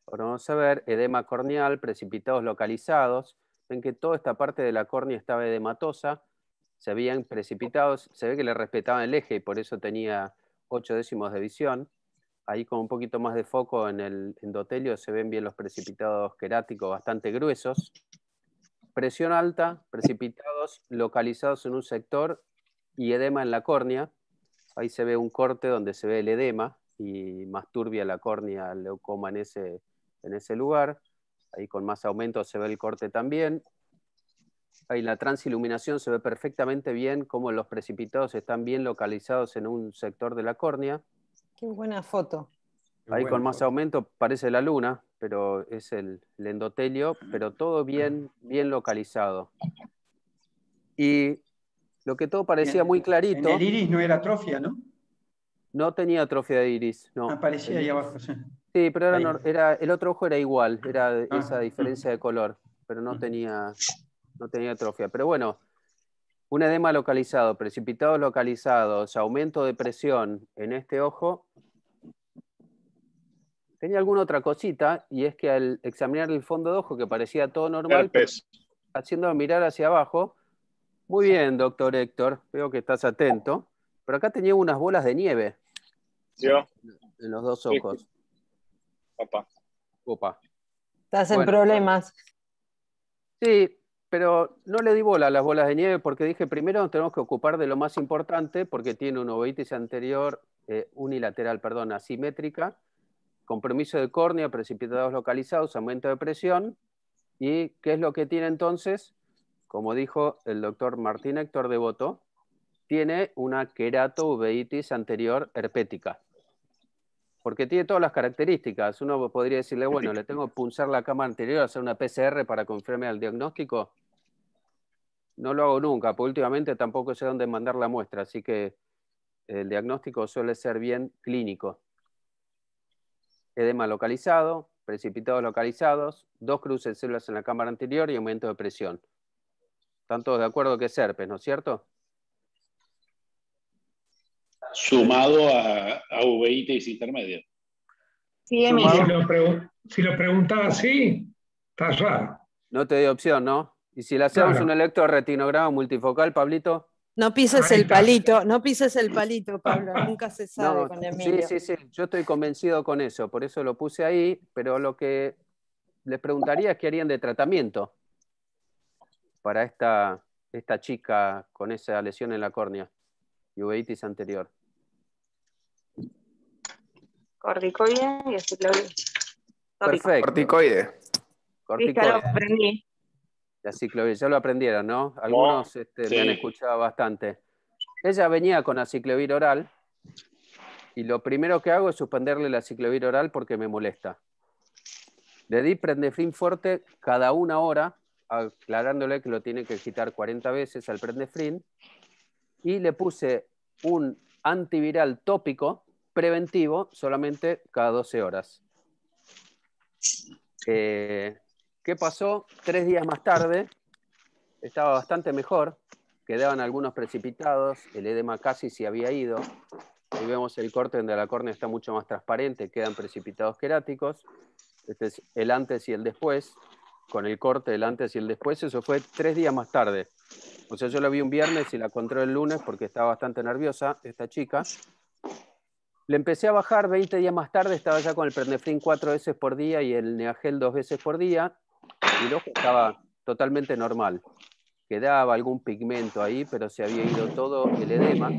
ahora vamos a ver, edema corneal, precipitados localizados, ven que toda esta parte de la córnea estaba edematosa, se habían precipitados, se ve que le respetaban el eje y por eso tenía 8 décimos de visión. Ahí con un poquito más de foco en el endotelio se ven bien los precipitados queráticos bastante gruesos. Presión alta, precipitados localizados en un sector y edema en la córnea. Ahí se ve un corte donde se ve el edema y más turbia la córnea, el leucoma en ese lugar. Ahí con más aumento se ve el corte también. Ahí en la transiluminación se ve perfectamente bien cómo los precipitados están bien localizados en un sector de la córnea. Qué buena foto. Ahí con más aumento parece la luna, pero es el endotelio, pero todo bien localizado. Y lo que todo parecía muy clarito. En el iris no era atrofia, ¿no? No tenía atrofia de iris, no. Aparecía ahí abajo, sí. Sí, pero el otro ojo era igual, era esa diferencia de color, pero no tenía atrofia. Pero bueno, un edema localizado, precipitados localizados, aumento de presión en este ojo. Tenía alguna otra cosita, y es que al examinar el fondo de ojo, que parecía todo normal, haciendo mirar hacia abajo, muy bien, doctor Héctor, veo que estás atento, pero acá tenía unas bolas de nieve. ¿Yo? En los dos ojos. Opa. Estás en problemas. Sí, pero no le di bola a las bolas de nieve porque dije, primero nos tenemos que ocupar de lo más importante, porque tiene una uveitis anterior, unilateral, asimétrica, compromiso de córnea, precipitados localizados, aumento de presión. ¿Y qué es lo que tiene entonces? Como dijo el doctor Martín Héctor Devoto, tiene una queratouveitis anterior herpética. Porque tiene todas las características. Uno podría decirle, bueno, le tengo que punzar la cama anterior, hacer una PCR para confirmar el diagnóstico. No lo hago nunca, porque últimamente tampoco sé dónde mandar la muestra, así que el diagnóstico suele ser bien clínico. Edema localizado, precipitados localizados, 2 cruces de células en la cámara anterior y aumento de presión. ¿Están todos de acuerdo que es herpes, no es cierto? Sumado a uveitis intermedia. Sí, Si Emilio. si lo preguntaba así, está raro. No te doy opción, ¿no? Y si le hacemos Claro. un electroretinograma multifocal, Pablito. No pises Ahí el está. palito, no pises el palito, Pablo, nunca se sabe No, con sí, Emilio. sí, yo estoy convencido con eso, por eso lo puse ahí, pero lo que les preguntaría es qué harían de tratamiento para esta chica con esa lesión en la córnea y uveitis anterior. Corticoide y aciclovir. Perfecto. Corticoide. Sí, ya lo Corticoide. aprendí. La aciclovir, ya lo aprendieron, ¿no? Algunos Sí. me han escuchado bastante. Ella venía con aciclovir oral y lo primero que hago es suspenderle la aciclovir oral porque me molesta. Le di Prendefrin fuerte cada 1 hora, aclarándole que lo tiene que agitar 40 veces al Prendefrin, y le puse un antiviral tópico preventivo solamente cada 12 horas. ¿Qué pasó? 3 días más tarde estaba bastante mejor, quedaban algunos precipitados, el edema casi se había ido. Ahí vemos el corte donde la córnea está mucho más transparente, quedan precipitados queráticos. Este es el antes y el después, con el corte del antes y el después. Eso fue 3 días más tarde. O sea, yo la vi un viernes y la encontré el lunes porque estaba bastante nerviosa esta chica. Le empecé a bajar 20 días más tarde, estaba ya con el Prendefrin 4 veces por día y el Neagel 2 veces por día, y el ojo estaba totalmente normal. Quedaba algún pigmento ahí, pero se había ido todo el edema.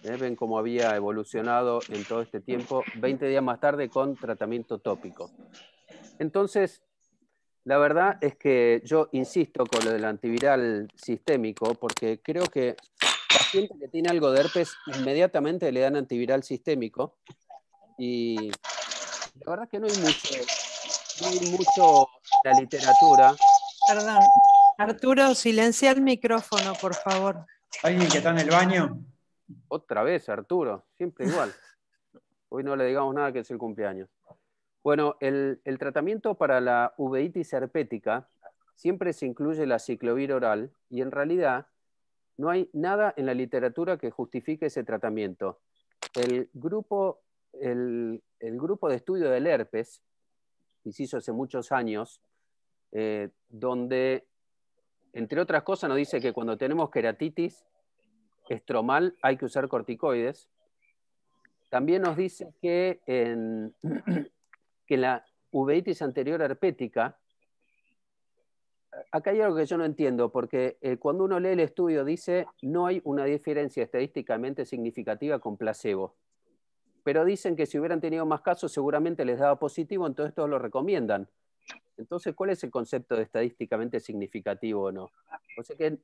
Ven cómo había evolucionado en todo este tiempo, 20 días más tarde con tratamiento tópico. Entonces, la verdad es que yo insisto con lo del antiviral sistémico, porque creo que paciente que tiene algo de herpes, inmediatamente le dan antiviral sistémico, y la verdad es que no hay mucho en la literatura. Perdón, Arturo, silencia el micrófono, por favor. ¿Alguien que está en el baño? Otra vez, Arturo, siempre igual. Hoy no le digamos nada que es el cumpleaños. Bueno, el tratamiento para la uveitis herpética siempre se incluye la aciclovir oral, y en realidad no hay nada en la literatura que justifique ese tratamiento. El grupo de estudio del herpes, que se hizo hace muchos años, donde, entre otras cosas, nos dice que cuando tenemos queratitis estromal hay que usar corticoides. También nos dice que en la uveitis anterior herpética, acá hay algo que yo no entiendo, porque cuando uno lee el estudio dice no hay una diferencia estadísticamente significativa con placebo, pero dicen que si hubieran tenido más casos seguramente les daba positivo, entonces todos lo recomiendan. Entonces, ¿cuál es el concepto de estadísticamente significativo o no? O sea que en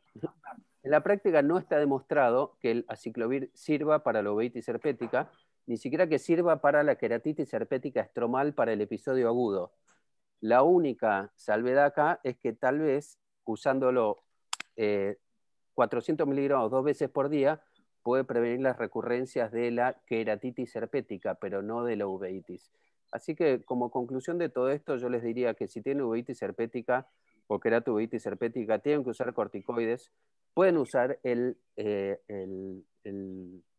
la práctica no está demostrado que el aciclovir sirva para la uveitis herpética, ni siquiera que sirva para la queratitis herpética estromal para el episodio agudo. La única salvedad acá es que tal vez usándolo 400 miligramos 2 veces por día puede prevenir las recurrencias de la queratitis herpética, pero no de la uveitis. Así que como conclusión de todo esto, yo les diría que si tienen uveitis herpética o queratouveitis herpética, tienen que usar corticoides. Pueden usar el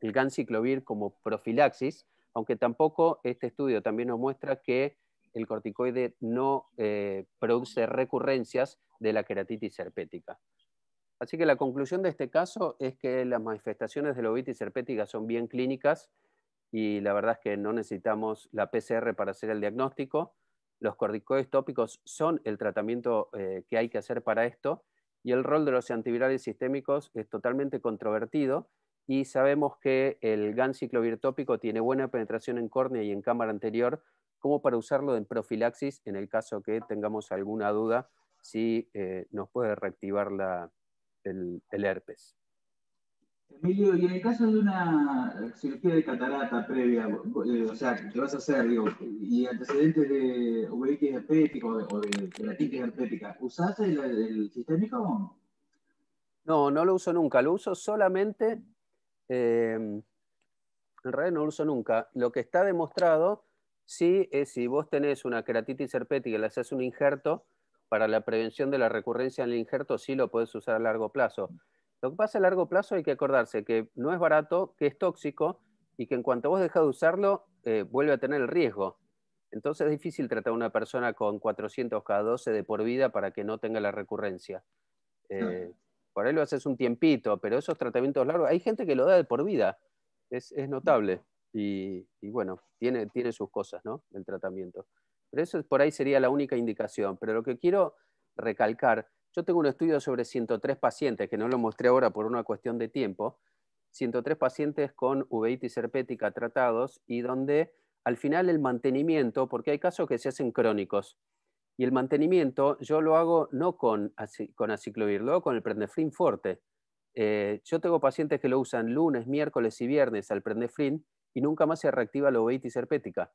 ganciclovir como profilaxis, aunque tampoco este estudio también nos muestra que el corticoide no produce recurrencias de la queratitis herpética. Así que la conclusión de este caso es que las manifestaciones de la uveitis herpética son bien clínicas y la verdad es que no necesitamos la PCR para hacer el diagnóstico. Los corticoides tópicos son el tratamiento que hay que hacer para esto, y el rol de los antivirales sistémicos es totalmente controvertido, y sabemos que el ganciclovir tópico tiene buena penetración en córnea y en cámara anterior como para usarlo en profilaxis en el caso que tengamos alguna duda si nos puede reactivar el herpes. Emilio, y en el caso de una cirugía de catarata previa, o sea, que vas a hacer, digo, y antecedentes de uveitis herpética o de queratitis herpética, ¿usás el sistémico? No, no lo uso nunca, lo uso solamente En realidad no lo uso nunca. Lo que está demostrado, sí, es si vos tenés una queratitis herpética y le haces un injerto, para la prevención de la recurrencia en el injerto sí lo podés usar a largo plazo. Lo que pasa a largo plazo hay que acordarse que no es barato, que es tóxico y que en cuanto vos dejas de usarlo, vuelve a tener el riesgo. Entonces es difícil tratar a una persona con 400K12 de por vida para que no tenga la recurrencia. Por ahí lo haces un tiempito, pero esos tratamientos largos, hay gente que lo da de por vida, es notable. Y bueno, tiene sus cosas, ¿no? El tratamiento. Pero eso por ahí sería la única indicación. Pero lo que quiero recalcar, yo tengo un estudio sobre 103 pacientes, que no lo mostré ahora por una cuestión de tiempo, 103 pacientes con uveitis herpética tratados y donde al final el mantenimiento, porque hay casos que se hacen crónicos, y el mantenimiento yo lo hago no con aciclovir, lo hago con el Prendeflin Forte. Yo tengo pacientes que lo usan lunes, miércoles y viernes al Prendeflin y nunca más se reactiva la uveitis herpética.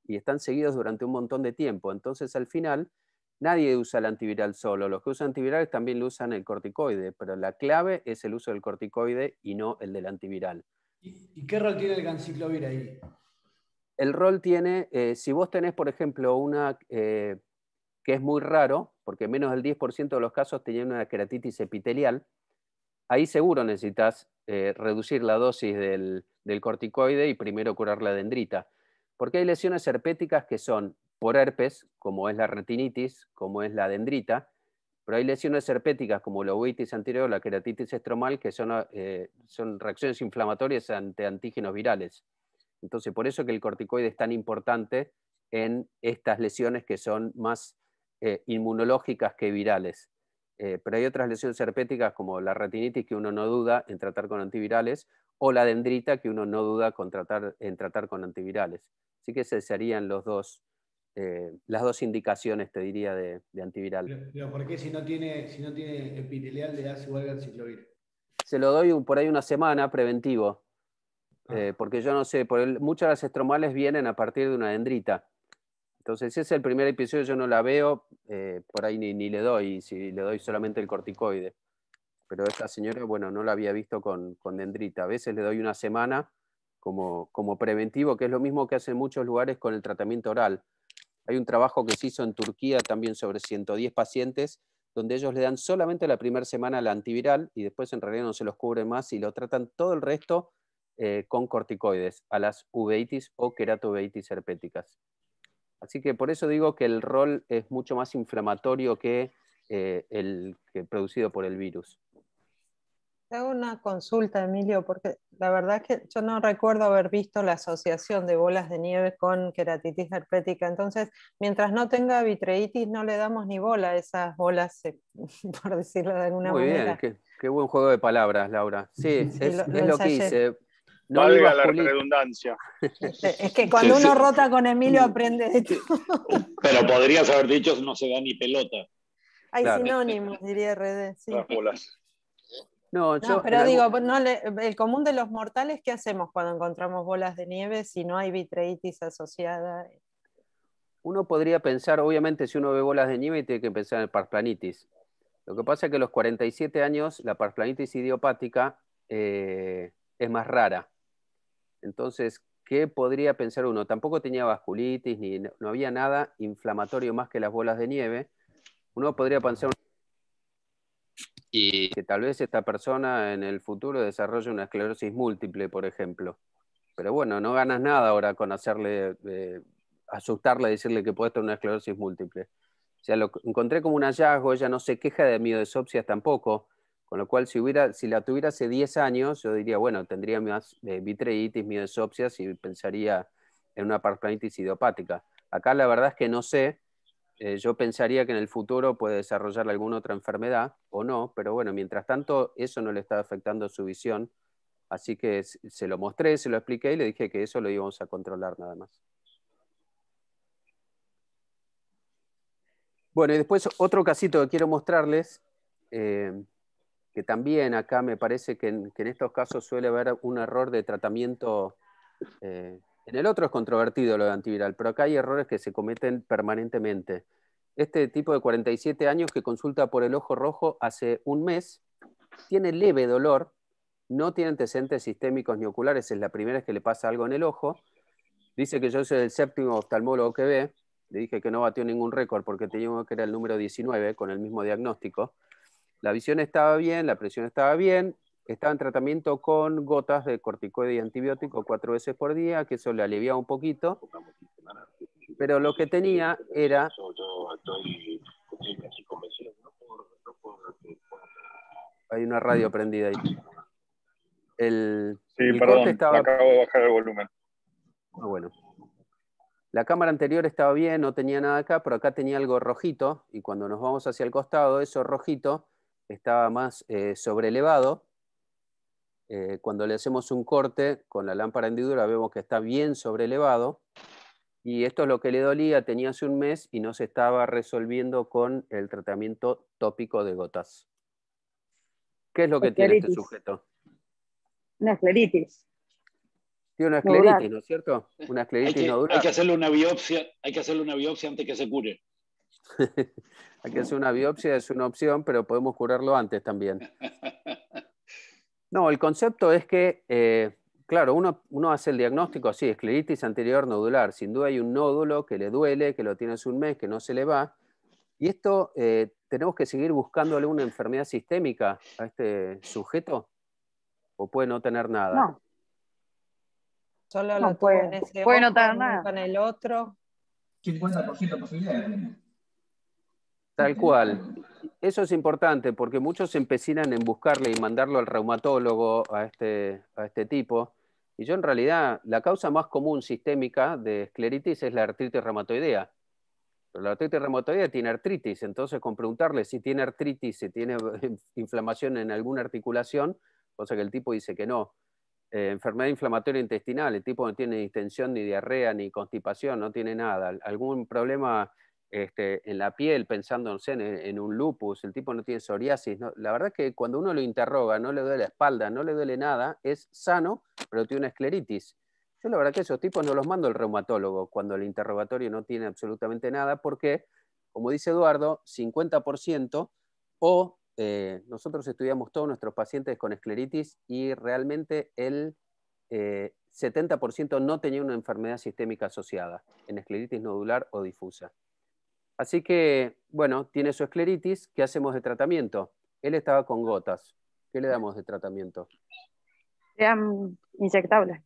Y están seguidos durante un montón de tiempo. Entonces, al final, nadie usa el antiviral solo. Los que usan antivirales también lo usan el corticoide, pero la clave es el uso del corticoide y no el del antiviral. ¿Y qué rol tiene el ganciclovir ahí? El rol tiene, si vos tenés, por ejemplo, una que es muy raro, porque menos del 10% de los casos tenían una queratitis epitelial, ahí seguro necesitas reducir la dosis del corticoide y primero curar la dendrita. Porque hay lesiones herpéticas que son por herpes, como es la retinitis, como es la dendrita, pero hay lesiones herpéticas como la uveitis anterior, la queratitis estromal, que son reacciones inflamatorias ante antígenos virales. Entonces, por eso que el corticoide es tan importante en estas lesiones que son más inmunológicas que virales. Pero hay otras lesiones herpéticas como la retinitis que uno no duda en tratar con antivirales, o la dendrita que uno no duda en tratar con antivirales. Así que esas serían las dos indicaciones, te diría, de antiviral. Pero ¿por qué si no tiene epitelial le das igual ganciclovir? Se lo doy por ahí una semana preventivo, porque yo no sé, muchas de las estromales vienen a partir de una dendrita. Entonces, ese es el primer episodio, yo no la veo, por ahí ni le doy, si le doy solamente el corticoide. Pero esta señora, bueno, no la había visto con dendrita. A veces le doy una semana como preventivo, que es lo mismo que hacen en muchos lugares con el tratamiento oral. Hay un trabajo que se hizo en Turquía también sobre 110 pacientes, donde ellos le dan solamente la primera semana la antiviral y después en realidad no se los cubre más y lo tratan todo el resto con corticoides a las uveitis o queratouveitis herpéticas. Así que por eso digo que el rol es mucho más inflamatorio que el producido por el virus. Te hago una consulta, Emilio, porque la verdad es que yo no recuerdo haber visto la asociación de bolas de nieve con queratitis herpética. Entonces, mientras no tenga vitreitis, no le damos ni bola a esas bolas, por decirlo de alguna manera. Muy bien, qué buen juego de palabras, Laura. Sí, es lo que hice. No valga la redundancia. Es que cuando uno rota con Emilio aprende de todo. Pero podrías haber dicho no se da ni pelota. Hay sinónimos, diría RD. Sí. Las bolas. No, pero digo, el común de los mortales, ¿qué hacemos cuando encontramos bolas de nieve si no hay vitreitis asociada? Uno podría pensar, obviamente, si uno ve bolas de nieve, tiene que pensar en parplanitis. Lo que pasa es que a los 47 años la parplanitis idiopática es más rara. Entonces, ¿qué podría pensar uno? Tampoco tenía vasculitis, no había nada inflamatorio más que las bolas de nieve. Uno podría pensar y que tal vez esta persona en el futuro desarrolle una esclerosis múltiple, por ejemplo. Pero bueno, no ganas nada ahora con hacerle, asustarle, decirle que puede tener una esclerosis múltiple. O sea, lo encontré como un hallazgo, ella no se queja de miodesopsias tampoco, con lo cual si la tuviera hace 10 años, yo diría, bueno, tendría más vitreitis, miodesopsias y pensaría en una parplanitis idiopática. Acá la verdad es que no sé. Yo pensaría que en el futuro puede desarrollar alguna otra enfermedad o no, pero bueno, mientras tanto eso no le está afectando su visión, así que se lo mostré, se lo expliqué y le dije que eso lo íbamos a controlar nada más. Bueno, y después otro casito que quiero mostrarles, que también acá me parece que en estos casos suele haber un error de tratamiento. En el otro es controvertido lo de antiviral, pero acá hay errores que se cometen permanentemente. Este tipo de 47 años que consulta por el ojo rojo hace un mes, tiene leve dolor, no tiene antecedentes sistémicos ni oculares, es la primera vez que le pasa algo en el ojo. Dice que yo soy el 7º oftalmólogo que ve. Le dije que no batió ningún récord porque tenía uno que era el número 19 con el mismo diagnóstico. La visión estaba bien, la presión estaba bien, estaba en tratamiento con gotas de corticoide y antibiótico 4 veces por día, que eso le aliviaba un poquito, pero lo que tenía era... Hay una radio prendida ahí. El perdón, corte estaba... acabo de bajar el volumen. Ah, bueno. La cámara anterior estaba bien, no tenía nada acá, pero acá tenía algo rojito, y cuando nos vamos hacia el costado, eso rojito estaba más sobrelevado. Cuando le hacemos un corte con la lámpara hendidura, vemos que está bien sobrelevado, y esto es lo que le dolía, tenía hace un mes, y no se estaba resolviendo con el tratamiento tópico de gotas. ¿Qué es lo que tiene este sujeto? Una escleritis. Tiene una escleritis, ¿no es cierto? Una escleritis nodular. Hay que hacerle una biopsia antes que se cure. Hay que hacer una biopsia, es una opción, pero podemos curarlo antes también. No, el concepto es que, claro, uno hace el diagnóstico, sí, escleritis anterior nodular. Sin duda hay un nódulo que le duele, que lo tiene hace un mes, que no se le va. Y esto, ¿tenemos que seguir buscándole una enfermedad sistémica a este sujeto? ¿O puede no tener nada? No. Solo No lo tuvo en ese puede ojo, no tener nunca nada. en el otro. 50% de posibilidades. Tal cual. Eso es importante porque muchos se empecinan en buscarle y mandarlo al reumatólogo a este tipo. Y yo en realidad, la causa más común sistémica de escleritis es la artritis reumatoidea. Pero la artritis reumatoidea tiene artritis, entonces con preguntarle si tiene artritis, si tiene inflamación en alguna articulación, cosa que el tipo dice que no. Enfermedad inflamatoria intestinal, el tipo no tiene distensión, ni diarrea, ni constipación, no tiene nada. Algún problema en la piel, pensando no sé, en un lupus, el tipo no tiene psoriasis. ¿No? La verdad es que cuando uno lo interroga, no le duele la espalda, no le duele nada, es sano, pero tiene una escleritis. Yo la verdad que esos tipos no los mando al reumatólogo cuando el interrogatorio no tiene absolutamente nada, porque, como dice Eduardo, 50% o... nosotros estudiamos todos nuestros pacientes con escleritis y realmente el 70% no tenía una enfermedad sistémica asociada en escleritis nodular o difusa. Así que, bueno, tiene su escleritis, ¿qué hacemos de tratamiento? Él estaba con gotas. ¿Qué le damos de tratamiento? Sean inyectables.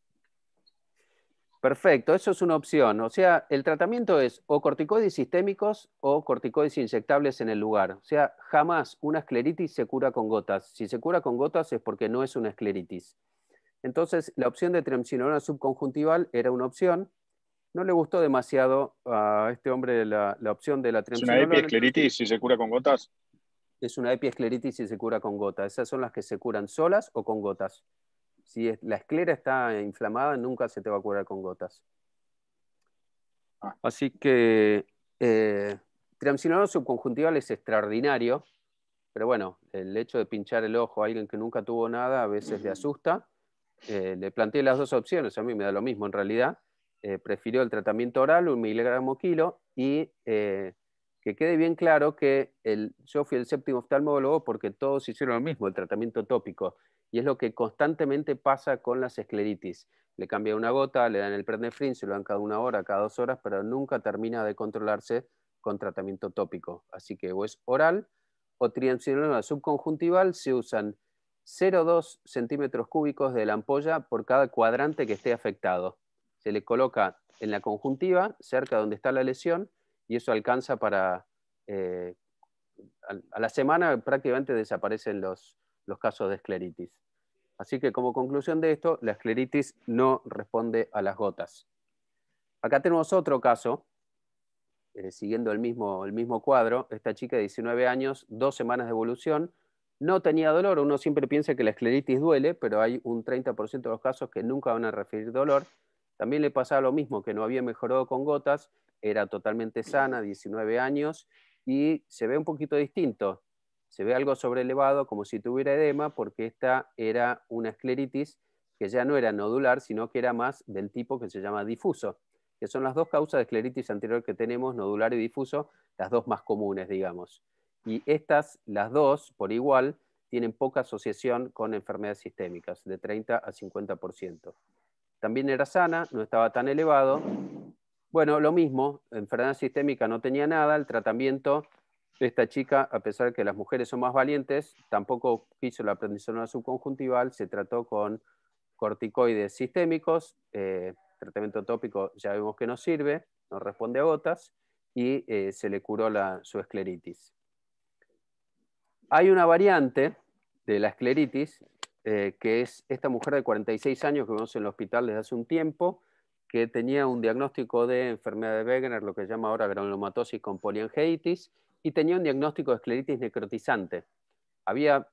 Perfecto, eso es una opción. O sea, el tratamiento es o corticoides sistémicos o corticoides inyectables en el lugar. O sea, jamás una escleritis se cura con gotas. Si se cura con gotas es porque no es una escleritis. Entonces, la opción de triamcinolona subconjuntival era una opción. No le gustó demasiado a este hombre la opción de la ¿Es una triamcinolona. epiescleritis si se cura con gotas? Es una epiescleritis si se cura con gotas. Esas son las que se curan solas o con gotas. Si la esclera está inflamada, nunca se te va a curar con gotas. Así que triamcinolona subconjuntival es extraordinario, pero bueno, el hecho de pinchar el ojo a alguien que nunca tuvo nada a veces le asusta. Le planteé las dos opciones, a mí me da lo mismo en realidad. Prefirió el tratamiento oral, 1 miligramo kilo, y que quede bien claro que yo fui el 7º oftalmólogo porque todos hicieron lo mismo, el tratamiento tópico. Y es lo que constantemente pasa con las escleritis. Le cambian una gota, le dan el prednefrin, se lo dan cada 1 hora, cada 2 horas, pero nunca termina de controlarse con tratamiento tópico. Así que o es oral o triamcinolona subconjuntival, se usan 0,2 centímetros cúbicos de la ampolla por cada cuadrante que esté afectado. Se le coloca en la conjuntiva, cerca donde está la lesión, y eso alcanza para... a la semana prácticamente desaparecen los casos de escleritis. Así que como conclusión de esto, la escleritis no responde a las gotas. Acá tenemos otro caso, siguiendo el mismo cuadro. Esta chica de 19 años, 2 semanas de evolución, no tenía dolor. Uno siempre piensa que la escleritis duele, pero hay un 30% de los casos que nunca van a referir dolor. También le pasaba lo mismo, que no había mejorado con gotas, era totalmente sana, 19 años, y se ve un poquito distinto. Se ve algo sobrelevado, como si tuviera edema, porque esta era una escleritis que ya no era nodular, sino que era más del tipo que se llama difuso, que son las dos causas de escleritis anterior que tenemos, nodular y difuso, las dos más comunes, digamos. Y estas, las dos, por igual, tienen poca asociación con enfermedades sistémicas, de 30 a 50%. También era sana, no estaba tan elevado. Bueno, lo mismo, enfermedad sistémica no tenía nada, el tratamiento de esta chica, a pesar de que las mujeres son más valientes, tampoco quiso la prednisona subconjuntival, se trató con corticoides sistémicos, tratamiento tópico ya vemos que no sirve, no responde a gotas, y se le curó su escleritis. Hay una variante de la escleritis, que es esta mujer de 46 años que vemos en el hospital desde hace un tiempo, que tenía un diagnóstico de enfermedad de Wegener, lo que se llama ahora granulomatosis con poliangeitis, y tenía un diagnóstico de escleritis necrotizante. Había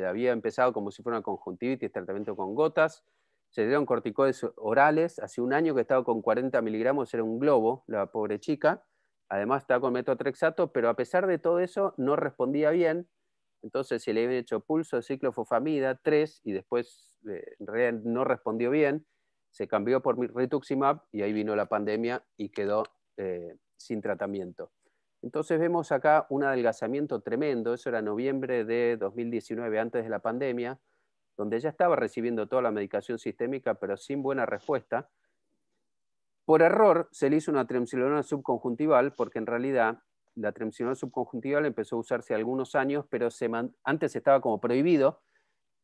había empezado como si fuera una conjuntivitis, tratamiento con gotas, se le dieron corticoides orales, hace un año que estaba con 40 miligramos, era un globo, la pobre chica, además estaba con metotrexato, pero a pesar de todo eso no respondía bien, entonces se le habían hecho pulso de ciclofosfamida 3 y después en realidad no respondió bien, se cambió por rituximab y ahí vino la pandemia y quedó sin tratamiento. Entonces vemos acá un adelgazamiento tremendo, eso era noviembre de 2019, antes de la pandemia, donde ya estaba recibiendo toda la medicación sistémica, pero sin buena respuesta. Por error se le hizo una triamcinolona subconjuntival, porque en realidad la triamcinolona subconjuntival empezó a usarse algunos años, pero antes estaba como prohibido,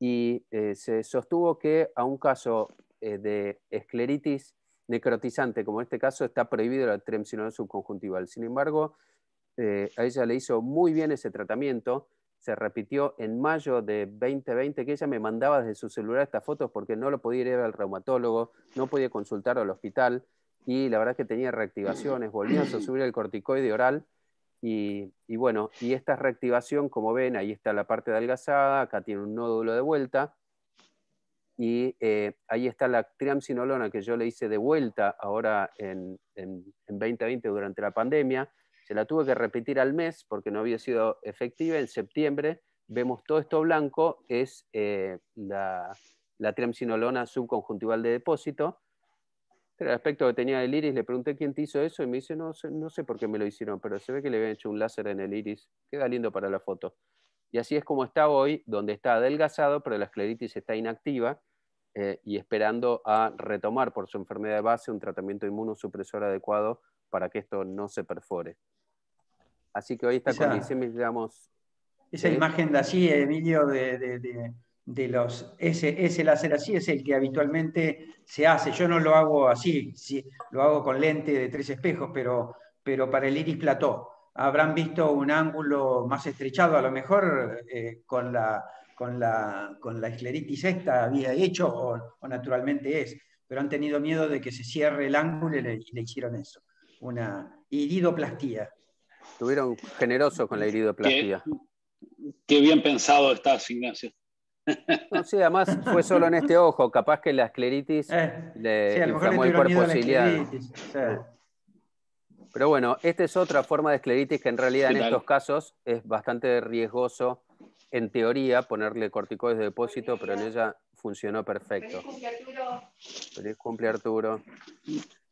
y se sostuvo que a un caso de escleritis necrotizante, como en este caso, está prohibido la triamcinolona subconjuntival. Sin embargo, a ella le hizo muy bien ese tratamiento, se repitió en mayo de 2020, que ella me mandaba desde su celular estas fotos porque no lo podía ir a ver al reumatólogo, no podía consultar al hospital, y la verdad es que tenía reactivaciones, volvíamos a subir el corticoide oral, y bueno, y esta reactivación, como ven, ahí está la parte adelgazada, acá tiene un nódulo de vuelta, y ahí está la triamcinolona que yo le hice de vuelta ahora en 2020 durante la pandemia. Se la tuve que repetir al mes porque no había sido efectiva. En septiembre vemos todo esto blanco, es la triamcinolona subconjuntival de depósito. Pero el aspecto que tenía del iris, le pregunté quién te hizo eso y me dice, no sé por qué me lo hicieron, pero se ve que le habían hecho un láser en el iris. Queda lindo para la foto. Y así es como está hoy, donde está adelgazado, pero la escleritis está inactiva y esperando a retomar por su enfermedad de base un tratamiento inmunosupresor adecuado para que esto no se perfore. Así que hoy está con glicemia, digamos... Esa imagen de así, Emilio, de los ese láser así es el que habitualmente se hace. Yo no lo hago así, sí, lo hago con lente de 3 espejos, pero para el iris plató. Habrán visto un ángulo más estrechado, a lo mejor con la escleritis esta había hecho o naturalmente es, pero han tenido miedo de que se cierre el ángulo y le hicieron eso, una iridoplastía. Estuvieron generosos con la iridoplastía. Qué bien pensado estás, Ignacio. No, sí, además fue solo en este ojo, capaz que la escleritis le inflamó el cuerpo ciliar. Pero bueno, esta es otra forma de escleritis que en realidad en estos casos es bastante riesgoso, en teoría, ponerle corticoides de depósito, pero en ella funcionó perfecto. Feliz cumple, Arturo.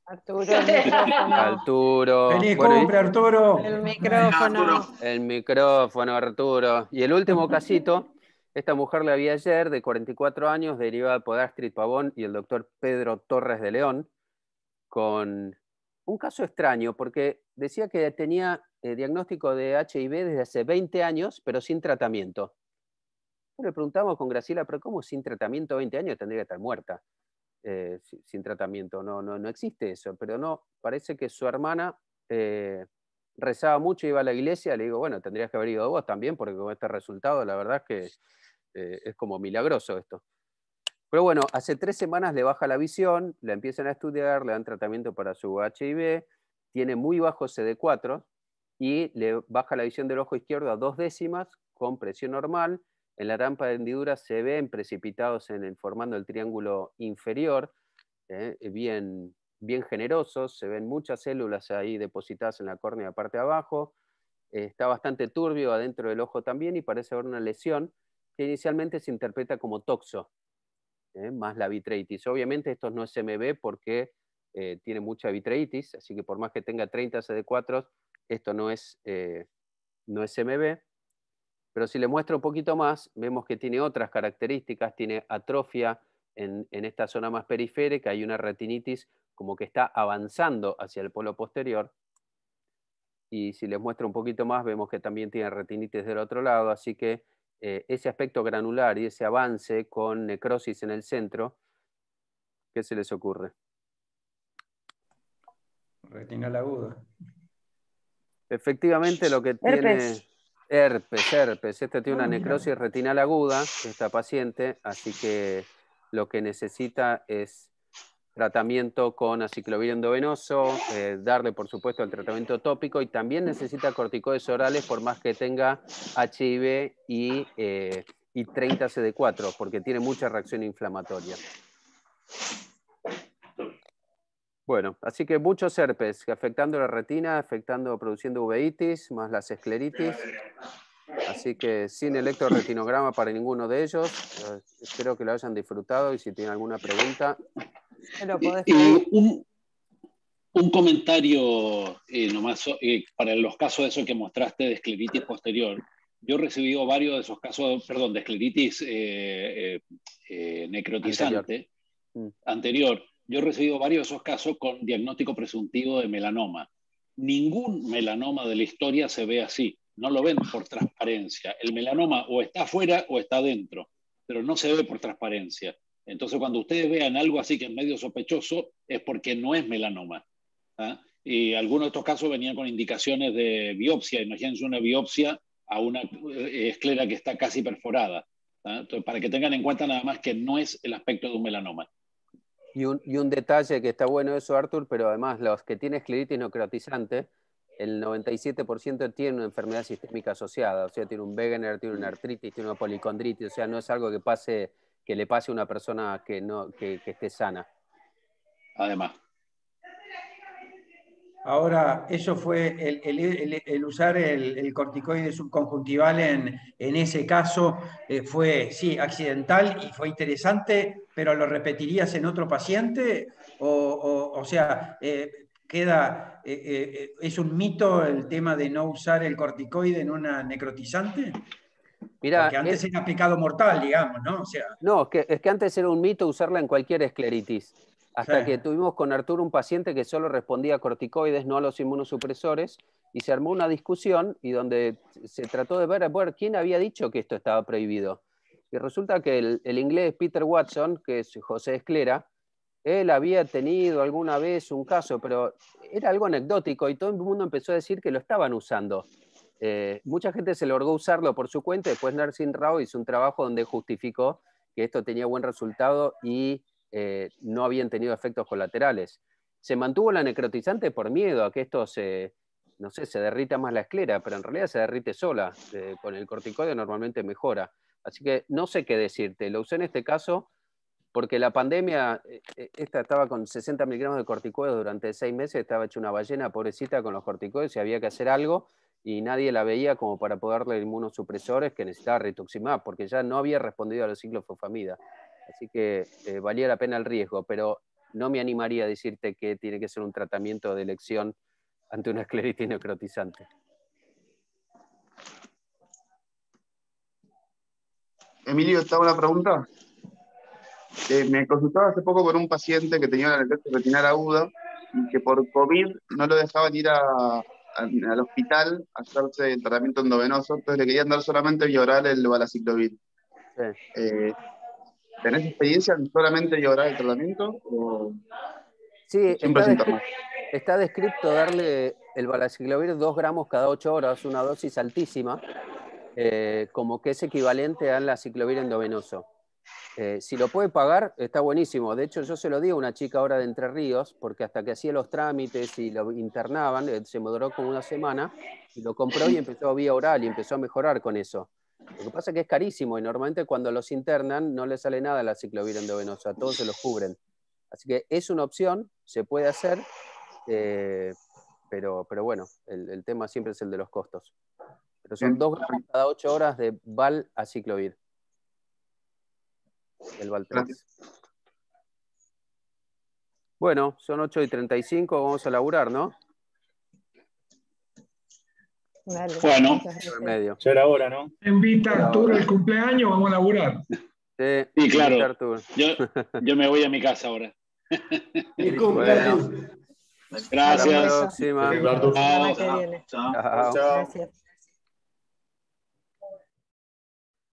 Arturo, el micrófono. Arturo. ¡Feliz cumple, Arturo! El micrófono. El micrófono, Arturo. Y el último casito, esta mujer la vi ayer, de 44 años, derivada por Astrid Pavón y el doctor Pedro Torres de León, con un caso extraño, porque decía que tenía diagnóstico de HIV desde hace 20 años, pero sin tratamiento. Le preguntamos con Graciela, pero ¿cómo sin tratamiento 20 años? Tendría que estar muerta. Sin tratamiento, no existe eso, pero no, parece que su hermana rezaba mucho, iba a la iglesia, le digo, bueno, tendrías que haber ido vos también, porque con este resultado, la verdad es que es como milagroso esto. Pero bueno, hace 3 semanas le baja la visión, la empiezan a estudiar, le dan tratamiento para su HIV, tiene muy bajo CD4 y le baja la visión del ojo izquierdo a 2 décimas con presión normal. En la rampa de hendidura se ven precipitados formando el triángulo inferior, bien generosos, se ven muchas células ahí depositadas en la córnea parte de abajo, está bastante turbio adentro del ojo también y parece haber una lesión que inicialmente se interpreta como toxo, más la vitreitis. Obviamente esto no es MB porque tiene mucha vitreitis, así que por más que tenga 30 CD4, esto no es MB. Pero si le muestro un poquito más, vemos que tiene otras características, tiene atrofia en esta zona más periférica, hay una retinitis como que está avanzando hacia el polo posterior. Y si les muestro un poquito más, vemos que también tiene retinitis del otro lado, así que ese aspecto granular y ese avance con necrosis en el centro, ¿qué se les ocurre? Retinal aguda. Efectivamente lo que tiene... Herpes. Esta tiene una Mira. necrosis retinal aguda, esta paciente, así que lo que necesita es tratamiento con aciclovir endovenoso, darle por supuesto el tratamiento tópico y también necesita corticoides orales por más que tenga HIV y 30 CD4, porque tiene mucha reacción inflamatoria. Bueno, así que muchos herpes afectando la retina, produciendo uveitis, más las escleritis. Así que sin electroretinograma para ninguno de ellos. Espero que lo hayan disfrutado y si tienen alguna pregunta. Un comentario nomás para los casos de eso que mostraste de escleritis posterior. Yo he recibido varios de esos casos, perdón, de escleritis necrotizante anterior. Yo he recibido varios de esos casos con diagnóstico presuntivo de melanoma. Ningún melanoma de la historia se ve así. No lo ven por transparencia. El melanoma o está afuera o está adentro, pero no se ve por transparencia. Entonces, cuando ustedes vean algo así que es medio sospechoso, es porque no es melanoma. ¿Ah? Y algunos de estos casos venían con indicaciones de biopsia. Imagínense una biopsia a una esclera que está casi perforada. ¿Ah? Entonces, para que tengan en cuenta nada más que no es el aspecto de un melanoma. Y un detalle que está bueno eso, Artur, pero además los que tienen escleritis necrotizante, el 97% tiene una enfermedad sistémica asociada, o sea, tiene un Wegener, tiene una artritis, tiene una policondritis, o sea, no es algo que le pase a una persona que esté sana. Además. Ahora, eso fue el usar el corticoide subconjuntival en ese caso, fue, sí, accidental y fue interesante, pero ¿lo repetirías en otro paciente? O sea, ¿es un mito el tema de no usar el corticoide en una necrotizante? Mirá, porque antes era pecado mortal, digamos, ¿no? O sea, no, es que antes era un mito usarla en cualquier escleritis. Hasta sí. que tuvimos con Arturo un paciente que solo respondía a corticoides, no a los inmunosupresores, y se armó una discusión y donde se trató de ver quién había dicho que esto estaba prohibido. Y resulta que el inglés Peter Watson, que es José Esclera, él había tenido alguna vez un caso, pero era algo anecdótico y todo el mundo empezó a decir que lo estaban usando. Mucha gente se logró usarlo por su cuenta, después Narsingh Rao hizo un trabajo donde justificó que esto tenía buen resultado y no habían tenido efectos colaterales. Se mantuvo la necrotizante por miedo a que esto se derrita más la esclera, pero en realidad se derrite sola. Con el corticoide normalmente mejora. Así que no sé qué decirte. Lo usé en este caso porque la pandemia, esta estaba con 60 miligramos de corticoides durante 6 meses, estaba hecha una ballena pobrecita con los corticoides y había que hacer algo y nadie la veía como para poder darle inmunosupresores que necesitaba rituximab, porque ya no había respondido a los ciclofosfamida. Así que valía la pena el riesgo, pero no me animaría a decirte que tiene que ser un tratamiento de elección ante una escleritis necrotizante. Emilio, ¿te hago una pregunta? Me consultaba hace poco con un paciente que tenía una necrosis retinal aguda y que por COVID no lo dejaban ir al hospital a hacerse el tratamiento endovenoso, entonces le querían dar solamente vía oral el valaciclovir. Sí. ¿Tenés experiencia en solamente vía oral el tratamiento? ¿O sí, siempre sin tomar? Está descrito darle el valaciclovir 2 gramos cada 8 horas, una dosis altísima, como que es equivalente al aciclovir endovenoso. Si lo puede pagar, está buenísimo. De hecho, yo se lo di a una chica ahora de Entre Ríos, porque hasta que hacía los trámites y lo internaban, se me duró como una semana, y lo compró y empezó vía oral y empezó a mejorar con eso. Lo que pasa es que es carísimo y normalmente cuando los internan no les sale nada el aciclovir endovenoso, a todos se los cubren. Así que es una opción, se puede hacer, pero bueno, el tema siempre es el de los costos. Pero son 2 gramos cada 8 horas de valaciclovir. El Valtrex. Bueno, son 8:35, vamos a laburar, ¿no? Dale, Bueno. muchas gracias. Medio. Ya era hora, ¿no? Invita a Arturo el cumpleaños, vamos a laburar. Sí, claro. Yo me voy a mi casa ahora. Bueno. Gracias. Hasta la próxima. Hasta la semana que viene. Chao. Gracias.